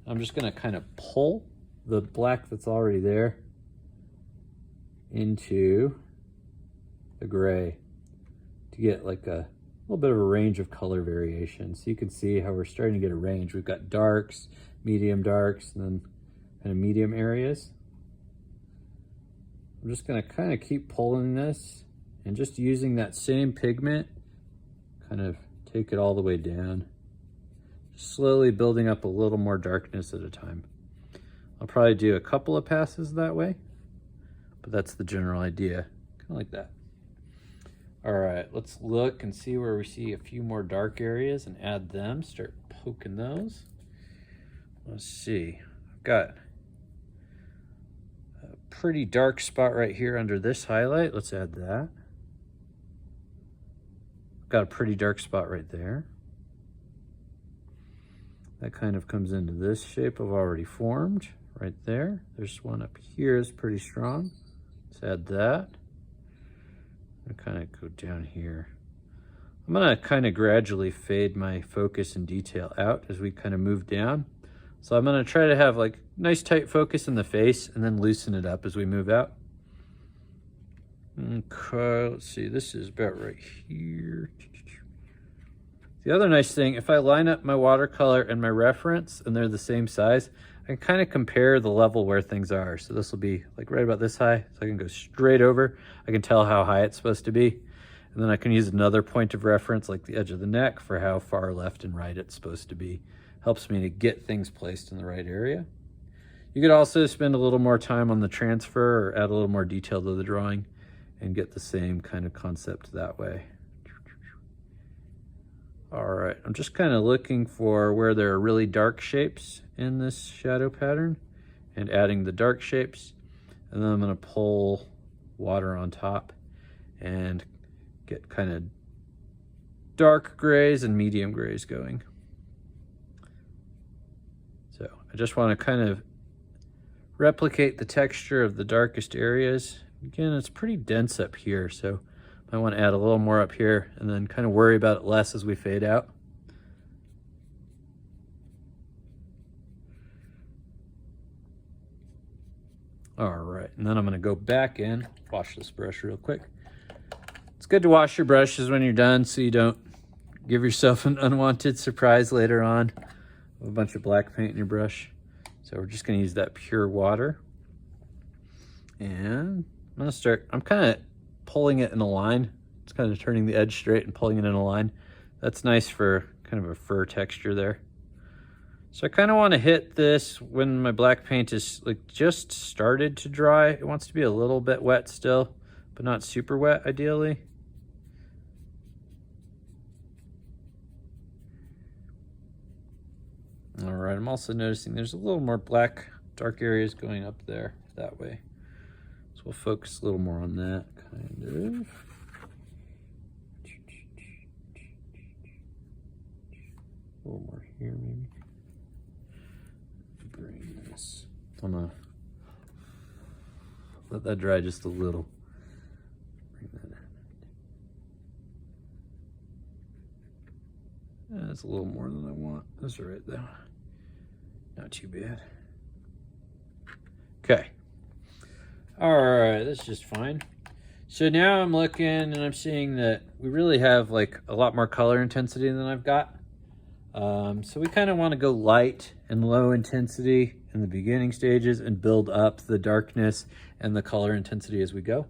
I'm just gonna kind of pull the black that's already there into the gray to get like a little bit of a range of color variation. So you can see how we're starting to get a range. We've got darks, medium darks, and then kind of medium areas. I'm just gonna kind of keep pulling this and just using that same pigment, kind of take it all the way down. Just slowly building up a little more darkness at a time. I'll probably do a couple of passes that way, but that's the general idea, kind of like that. All right, let's look and see where we see a few more dark areas and add them, start poking those. Let's see, I've got a pretty dark spot right here under this highlight. Let's add that. Got a pretty dark spot right there. That kind of comes into this shape I've already formed right there. There's one up here is pretty strong. Let's add that. And kind of go down here. I'm gonna kind of gradually fade my focus and detail out as we kind of move down. So I'm gonna try to have like nice tight focus in the face and then loosen it up as we move out. Okay, let's see, this is about right here. The other nice thing, if I line up my watercolor and my reference and they're the same size, I can kind of compare the level where things are. So this will be like right about this high, so I can go straight over. I can tell how high it's supposed to be. And then I can use another point of reference like the edge of the neck for how far left and right it's supposed to be. Helps me to get things placed in the right area. You could also spend a little more time on the transfer or add a little more detail to the drawing and get the same kind of concept that way. All right, I'm just kind of looking for where there are really dark shapes in this shadow pattern and adding the dark shapes. And then I'm gonna pull water on top and get kind of dark grays and medium grays going. So I just wanna kind of replicate the texture of the darkest areas. Again, it's pretty dense up here, so I want to add a little more up here and then kind of worry about it less as we fade out. All right, and then I'm going to go back in, wash this brush real quick. It's good to wash your brushes when you're done so you don't give yourself an unwanted surprise later on with a bunch of black paint in your brush. So we're just going to use that pure water. And I'm kind of pulling it in a line. It's kind of turning the edge straight and pulling it in a line. That's nice for kind of a fur texture there. So I kind of want to hit this when my black paint is like just started to dry. It wants to be a little bit wet still, but not super wet ideally. All right, I'm also noticing there's a little more black dark areas going up there that way. So we'll focus a little more on that, kind of. A little more here, maybe. Bring this. I'm gonna let that dry just a little. Bring that in. That's a little more than I want. That's all right, though. Not too bad. Okay. All right, that's just fine. So now I'm looking and I'm seeing that we really have like a lot more color intensity than I've got. So we kind of want to go light and low intensity in the beginning stages and build up the darkness and the color intensity as we go.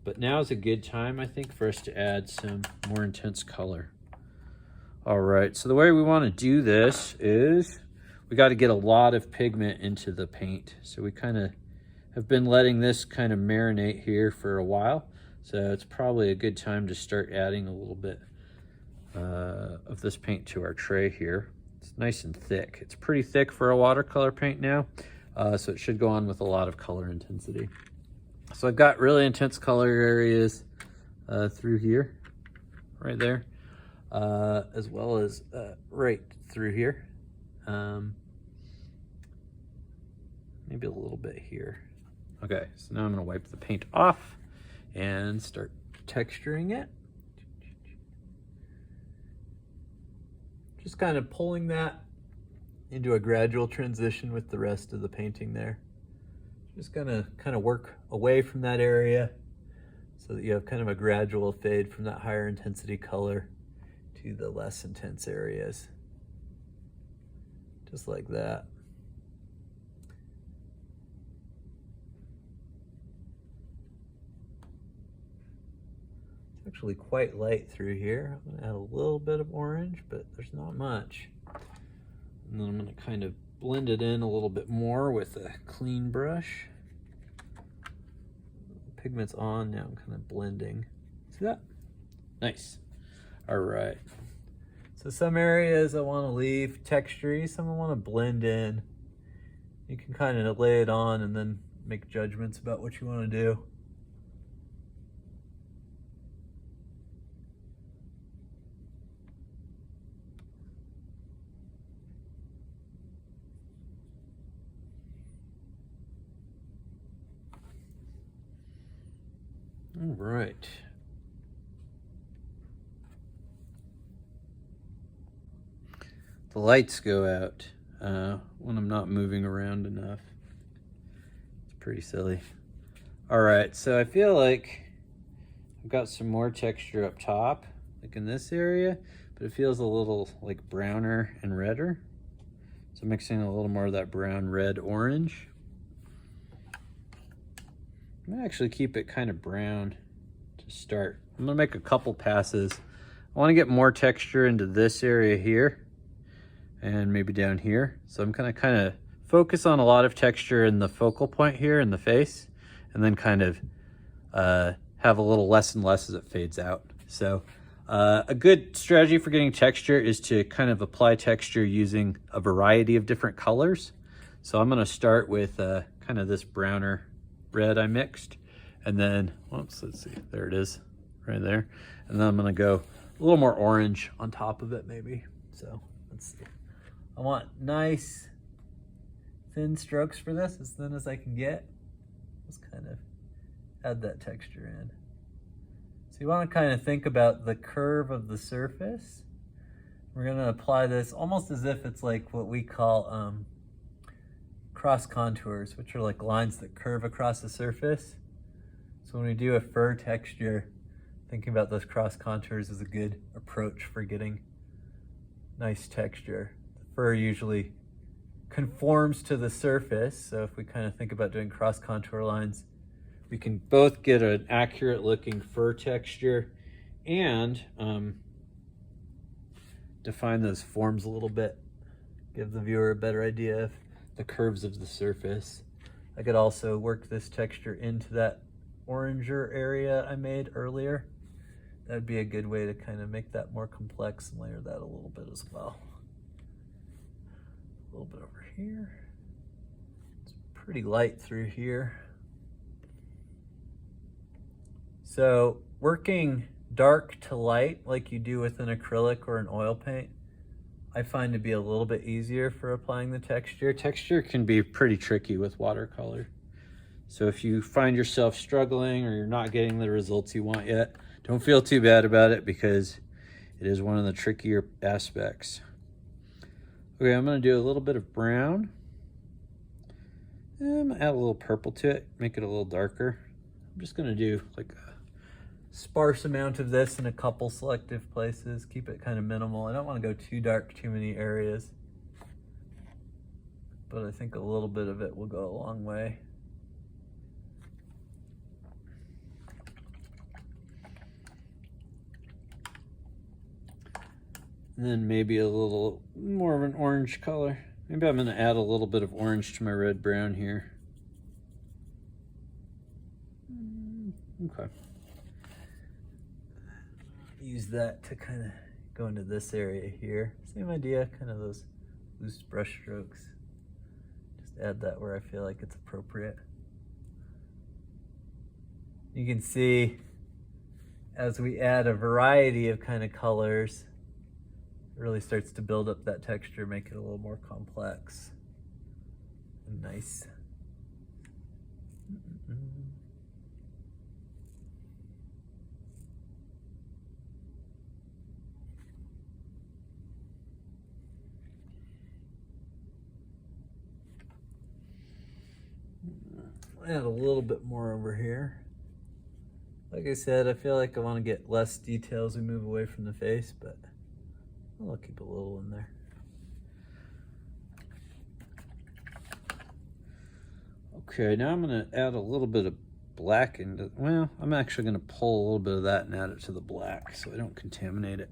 But now is a good time, I think, for us to add some more intense color. All right, so the way we want to do this is we got to get a lot of pigment into the paint. So we kind of have been letting this kind of marinate here for a while. So it's probably a good time to start adding a little bit of this paint to our tray here. It's nice and thick. It's pretty thick for a watercolor paint now, so it should go on with a lot of color intensity. So I've got really intense color areas through here, right there, as well as right through here. Maybe a little bit here. Okay, so now I'm gonna wipe the paint off and start texturing it. Just kind of pulling that into a gradual transition with the rest of the painting there. Just gonna kind of work away from that area so that you have kind of a gradual fade from that higher intensity color to the less intense areas. Just like that. It's actually quite light through here. I'm gonna add a little bit of orange, but there's not much. And then I'm gonna kind of blend it in a little bit more with a clean brush. Pigment's on, now I'm kind of blending. See that? Nice. All right. So some areas I want to leave textury, some I want to blend in. You can kind of lay it on and then make judgments about what you want to do. All right. The lights go out when I'm not moving around enough. It's pretty silly. All right, so I feel like I've got some more texture up top, like in this area, but it feels a little like browner and redder. So mixing a little more of that brown, red, orange. I'm gonna actually keep it kind of brown to start. I'm gonna make a couple passes. I wanna get more texture into this area here and maybe down here. So I'm gonna kind of focus on a lot of texture in the focal point here in the face, and then kind of have a little less and less as it fades out. So a good strategy for getting texture is to kind of apply texture using a variety of different colors. So I'm gonna start with kind of this browner red I mixed, and then, whoops, let's see, there it is, right there. And then I'm gonna go a little more orange on top of it maybe. So let's see. I want nice thin strokes for this, as thin as I can get. Just kind of add that texture in. So you want to kind of think about the curve of the surface. We're going to apply this almost as if it's like what we call cross contours, which are like lines that curve across the surface. So when we do a fur texture, thinking about those cross contours is a good approach for getting nice texture. The fur usually conforms to the surface, so if we kind of think about doing cross contour lines, we can both get an accurate looking fur texture and define those forms a little bit, give the viewer a better idea of the curves of the surface. I could also work this texture into that oranger area I made earlier. That'd be a good way to kind of make that more complex and layer that a little bit as well. A little bit over here. It's pretty light through here. So working dark to light like you do with an acrylic or an oil paint, I find to be a little bit easier for applying the texture. Texture can be pretty tricky with watercolor. So if you find yourself struggling or you're not getting the results you want yet, don't feel too bad about it, because it is one of the trickier aspects. Okay, I'm gonna do a little bit of brown. And I'm gonna add a little purple to it, make it a little darker. I'm just gonna do like a sparse amount of this in a couple selective places, keep it kind of minimal. I don't wanna go too dark, too many areas, but I think a little bit of it will go a long way. And then maybe a little more of an orange color. Maybe I'm gonna add a little bit of orange to my red brown here. Okay. Use that to kind of go into this area here. Same idea, kind of those loose brush strokes. Just add that where I feel like it's appropriate. You can see as we add a variety of kind of colors, it really starts to build up that texture, make it a little more complex and nice. Add a little bit more over here. Like I said, I feel like I want to get less detail as we move away from the face, but I'll keep a little in there. Okay, now I'm going to add a little bit of black into, well, I'm actually going to pull a little bit of that and add it to the black so I don't contaminate it.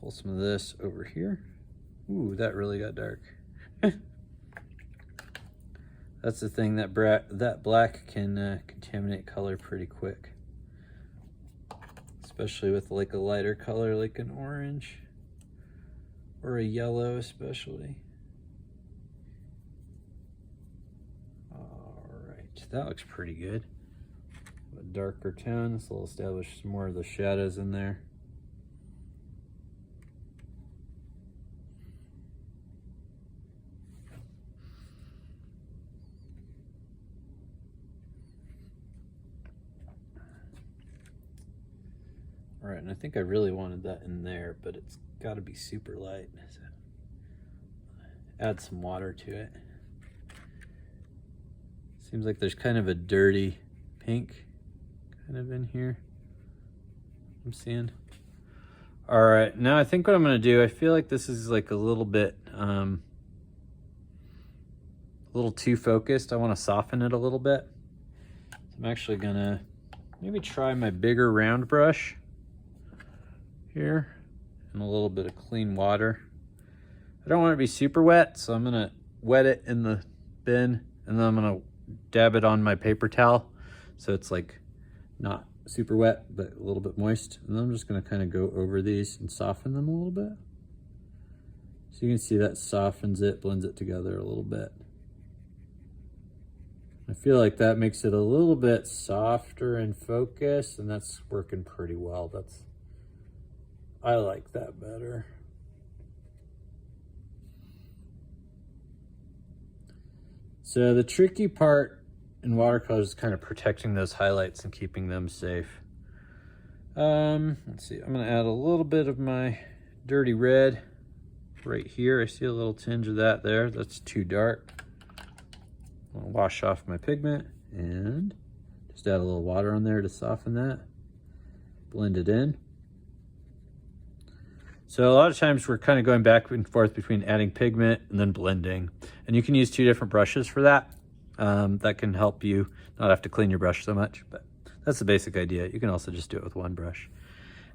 Pull some of this over here. Ooh, that really got dark. That's the thing, that black can contaminate color pretty quick. Especially with like a lighter color like an orange or a yellow especially. All right, that looks pretty good. A darker tone, this will establish some more of the shadows in there. All right, and I think I really wanted that in there, but it's got to be super light. So add some water to it. Seems like there's kind of a dirty pink kind of in here. I'm seeing. All right, now I think what I'm gonna do, I feel like this is like a little bit, a little too focused. I wanna soften it a little bit. So I'm actually gonna maybe try my bigger round brush here and a little bit of clean water. I don't want it to be super wet, so I'm gonna wet it in the bin and then I'm gonna dab it on my paper towel so it's like not super wet but a little bit moist, and then I'm just gonna kind of go over these and soften them a little bit. So you can see that softens it, blends it together a little bit. I feel like that makes it a little bit softer in focus, and that's working pretty well. I like that better. So the tricky part in watercolor is kind of protecting those highlights and keeping them safe. Let's see, I'm gonna add a little bit of my dirty red right here. I see a little tinge of that there. That's too dark. I'll wash off my pigment and just add a little water on there to soften that. Blend it in. So a lot of times we're kind of going back and forth between adding pigment and then blending. And you can use two different brushes for that. That can help you not have to clean your brush so much, but that's the basic idea. You can also just do it with one brush.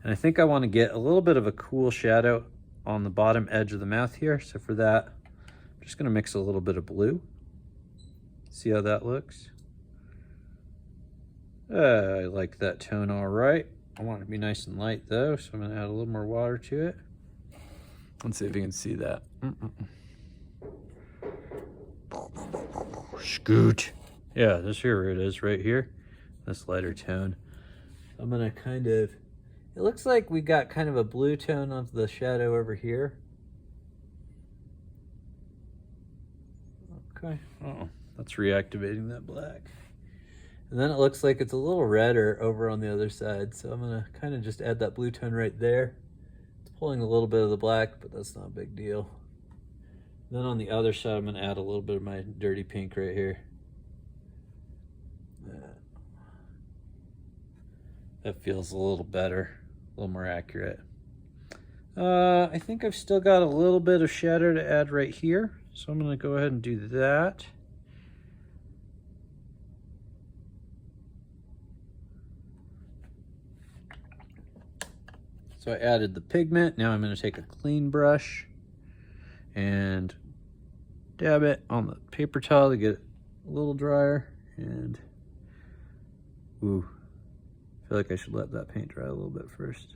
And I think I want to get a little bit of a cool shadow on the bottom edge of the mouth here. So for that, I'm just going to mix a little bit of blue. See how that looks? I like that tone all right. I want it to be nice and light though, so I'm going to add a little more water to it. Let's see if you can see that. Scoot. Yeah, here it is right here. This lighter tone. I'm going to kind of, it looks like we got kind of a blue tone of the shadow over here. Okay. Oh, that's reactivating that black. And then it looks like it's a little redder over on the other side. So I'm gonna kind of just add that blue tone right there. It's pulling a little bit of the black, but that's not a big deal. Then on the other side, I'm gonna add a little bit of my dirty pink right here. That feels a little better, a little more accurate. I think I've still got a little bit of shadow to add right here. So I'm gonna go ahead and do that. So I added the pigment. Now I'm going to take a clean brush and dab it on the paper towel to get it a little drier. And ooh, I feel like I should let that paint dry a little bit first.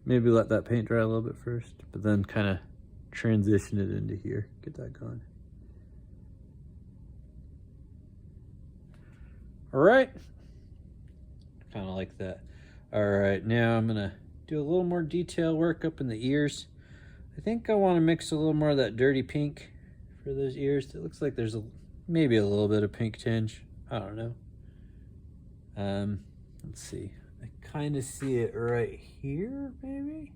Maybe let that paint dry a little bit first, but then kind of transition it into here. Get that going. All right. Kind of like that. All right, now I'm gonna do a little more detail work up in the ears. I think I want to mix a little more of that dirty pink for those ears. It looks like there's maybe a little bit of pink tinge. I don't know. Let's see. I kind of see it right here, maybe.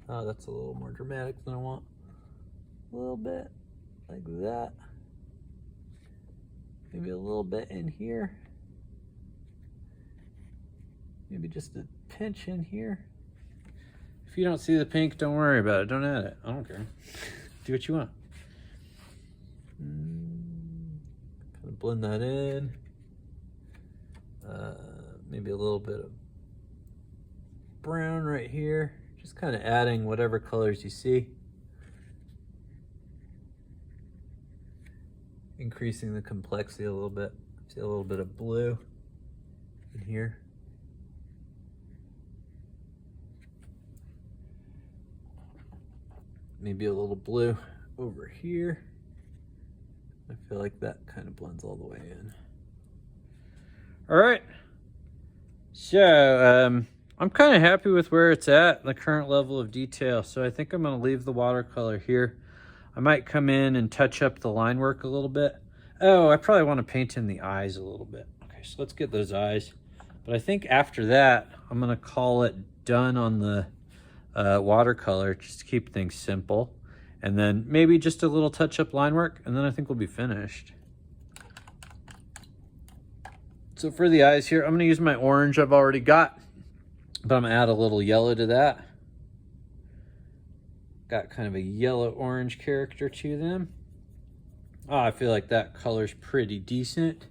Oh, that's a little more dramatic than I want. A little bit like that. Maybe a little bit in here. Maybe just a pinch in here. If you don't see the pink, don't worry about it. Don't add it. I don't care. Do what you want. Kind of blend that in. Maybe a little bit of brown right here. Just kind of adding whatever colors you see. Increasing the complexity a little bit. See a little bit of blue in here. Maybe a little blue over here. I feel like that kind of blends all the way in. All right. So I'm kind of happy with where it's at, the current level of detail. So I think I'm going to leave the watercolor here. I might come in and touch up the line work a little bit. Oh, I probably want to paint in the eyes a little bit. Okay, so let's get those eyes. But I think after that, I'm going to call it done on the watercolor, just to keep things simple. And then maybe just a little touch-up line work, and then I think we'll be finished. So for the eyes here, I'm going to use my orange I've already got, but I'm going to add a little yellow to that. Got kind of a yellow-orange character to them. Oh, I feel like that color's pretty decent.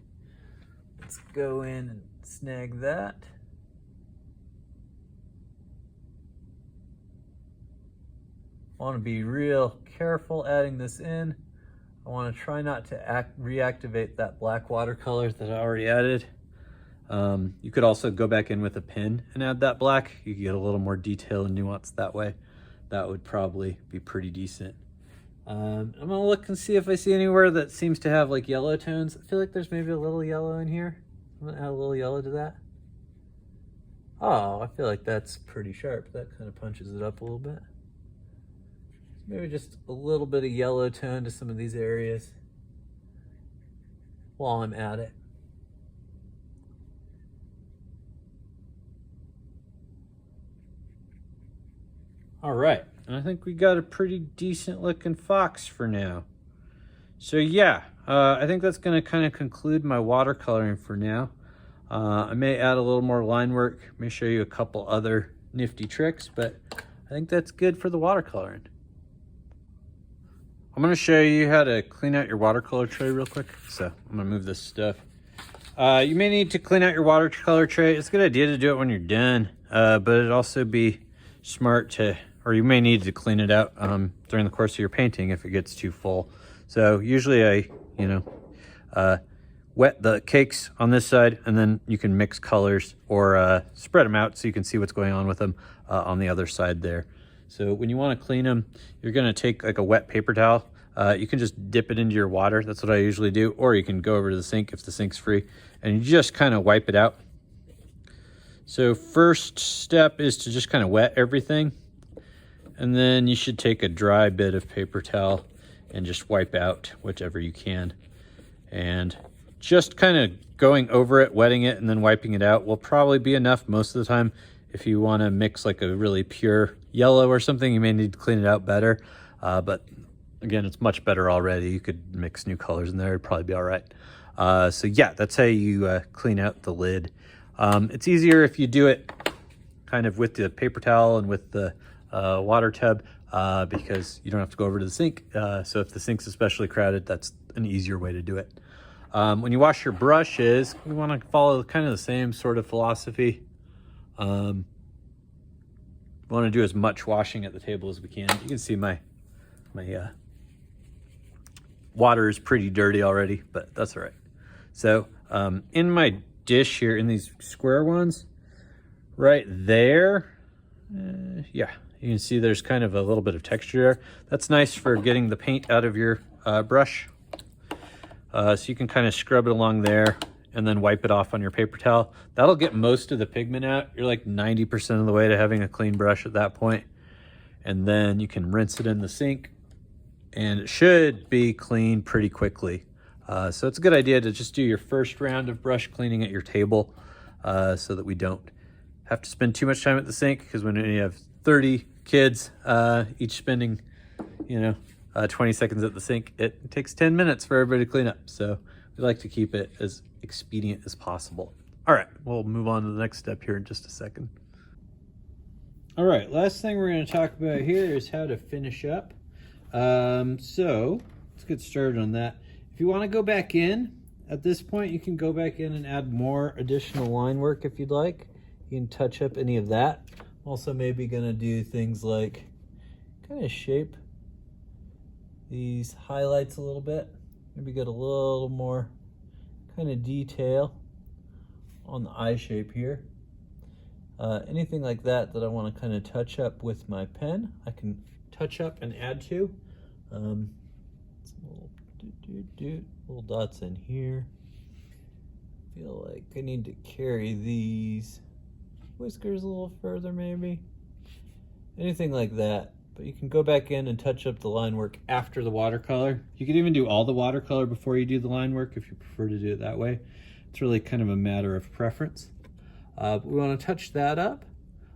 Let's go in and snag that. I want to be real careful adding this in. I want to try not to reactivate that black watercolor that I already added. You could also go back in with a pen and add that black. You can get a little more detail and nuance that way. That would probably be pretty decent. I'm gonna look and see if I see anywhere that seems to have like yellow tones. I feel like there's maybe a little yellow in here. I'm gonna add a little yellow to that. Oh, I feel like that's pretty sharp. That kind of punches it up a little bit. Maybe just a little bit of yellow tone to some of these areas while I'm at it. All right, and I think we got a pretty decent looking fox for now. So yeah, I think that's gonna kind of conclude my watercoloring for now. I may add a little more line work, may show you a couple other nifty tricks, but I think that's good for the watercoloring. I'm gonna show you how to clean out your watercolor tray real quick. So I'm gonna move this stuff. You may need to clean out your watercolor tray. It's a good idea to do it when you're done, but it'd also be smart to, or you may need to clean it out during the course of your painting if it gets too full. So usually I, wet the cakes on this side, and then you can mix colors or spread them out so you can see what's going on with them on the other side there. So when you want to clean them, you're going to take like a wet paper towel. You can just dip it into your water. That's what I usually do. Or you can go over to the sink if the sink's free, and you just kind of wipe it out. So first step is to just kind of wet everything. And then you should take a dry bit of paper towel and just wipe out whichever you can. And just kind of going over it, wetting it, and then wiping it out will probably be enough most of the time. If you want to mix like a really pure yellow or something, you may need to clean it out better. But again, it's much better already. You could mix new colors in there. It'd probably be all right. So yeah, that's how you clean out the lid. It's easier if you do it kind of with the paper towel and with the water tub because you don't have to go over to the sink. So if the sink's especially crowded, that's an easier way to do it. When you wash your brushes, you want to follow kind of the same sort of philosophy. We want to do as much washing at the table as we can. You can see my water is pretty dirty already, but that's all right. So in my dish here, in these square ones, right there, yeah, you can see there's kind of a little bit of texture there. That's nice for getting the paint out of your brush. So you can kind of scrub it along there and then wipe it off on your paper towel. That'll get most of the pigment out. You're like 90% of the way to having a clean brush at that point. And then you can rinse it in the sink and it should be clean pretty quickly. So it's a good idea to just do your first round of brush cleaning at your table so that we don't have to spend too much time at the sink, because when you have 30 kids, each spending, 20 seconds at the sink, it takes 10 minutes for everybody to clean up. So we like to keep it as expedient as possible. All right, we'll move on to the next step here in just a second. All right, last thing we're going to talk about here is how to finish up. So let's get started on that. If you want to go back in, at this point, you can go back in and add more additional line work if you'd like. You can touch up any of that. Also maybe going to do things like kind of shape these highlights a little bit. Maybe get a little more kind of detail on the eye shape here. Anything like that I want to kind of touch up with my pen, I can touch up and add to. Some little dots in here. Feel like I need to carry these whiskers a little further maybe. Anything like that. But you can go back in and touch up the line work after the watercolor. You could even do all the watercolor before you do the line work if you prefer to do it that way. It's really kind of a matter of preference. But we want to touch that up.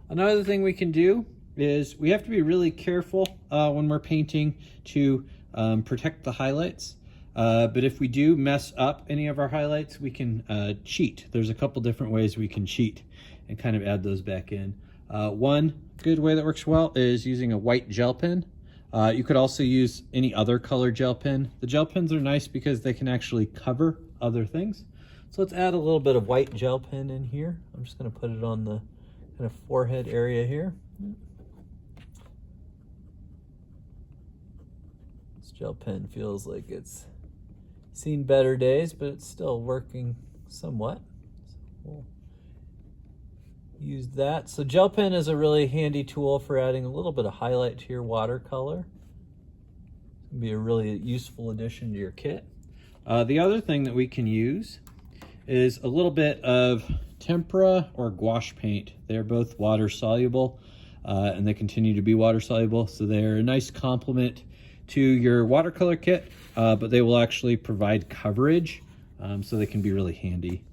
Another thing we can do is we have to be really careful when we're painting to protect the highlights. But if we do mess up any of our highlights, we can cheat. There's a couple different ways we can cheat and kind of add those back in. One good way that works well is using a white gel pen. You could also use any other color gel pen. The gel pens are nice because they can actually cover other things. So let's add a little bit of white gel pen in here. I'm just going to put it on the kind of forehead area here. This gel pen feels like it's seen better days, but it's still working somewhat. So we'll use that. So gel pen is a really handy tool for adding a little bit of highlight to your watercolor. It's going to be a really useful addition to your kit. The other thing that we can use is a little bit of tempera or gouache paint. They're both water soluble and they continue to be water soluble, so they're a nice complement to your watercolor kit, but they will actually provide coverage, so they can be really handy.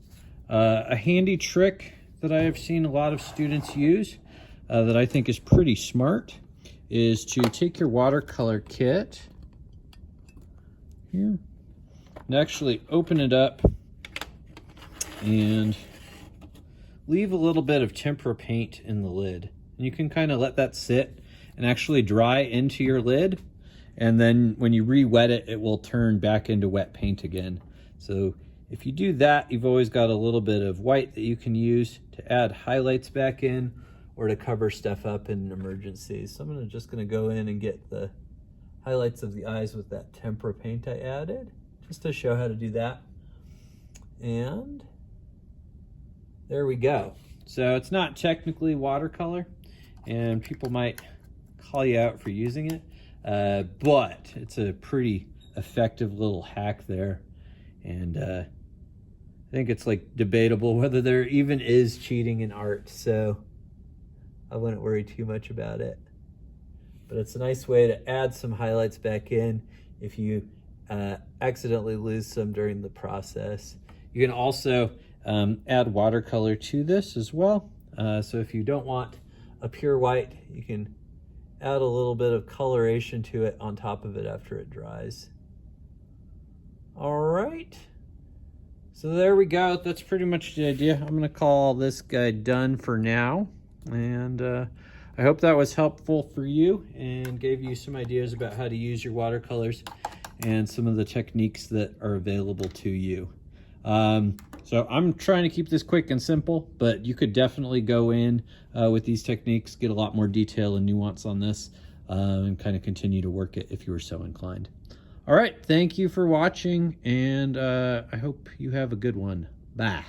A handy trick that I have seen a lot of students use that I think is pretty smart is to take your watercolor kit here and actually open it up and leave a little bit of tempera paint in the lid. And you can kind of let that sit and actually dry into your lid. And then when you re-wet it, it will turn back into wet paint again. So if you do that, you've always got a little bit of white that you can use to add highlights back in or to cover stuff up in emergencies. So I'm just gonna go in and get the highlights of the eyes with that tempera paint I added, just to show how to do that. And there we go. So it's not technically watercolor, and people might call you out for using it, but it's a pretty effective little hack there. And I think it's like debatable whether there even is cheating in art, so I wouldn't worry too much about it. But it's a nice way to add some highlights back in if you accidentally lose some during the process. You can also add watercolor to this as well. So if you don't want a pure white, you can add a little bit of coloration to it on top of it after it dries. All right. So there we go. That's pretty much the idea. I'm going to call this guy done for now. And I hope that was helpful for you and gave you some ideas about how to use your watercolors and some of the techniques that are available to you. So I'm trying to keep this quick and simple, but you could definitely go in with these techniques, get a lot more detail and nuance on this, and kind of continue to work it if you were so inclined. All right, thank you for watching, and I hope you have a good one. Bye.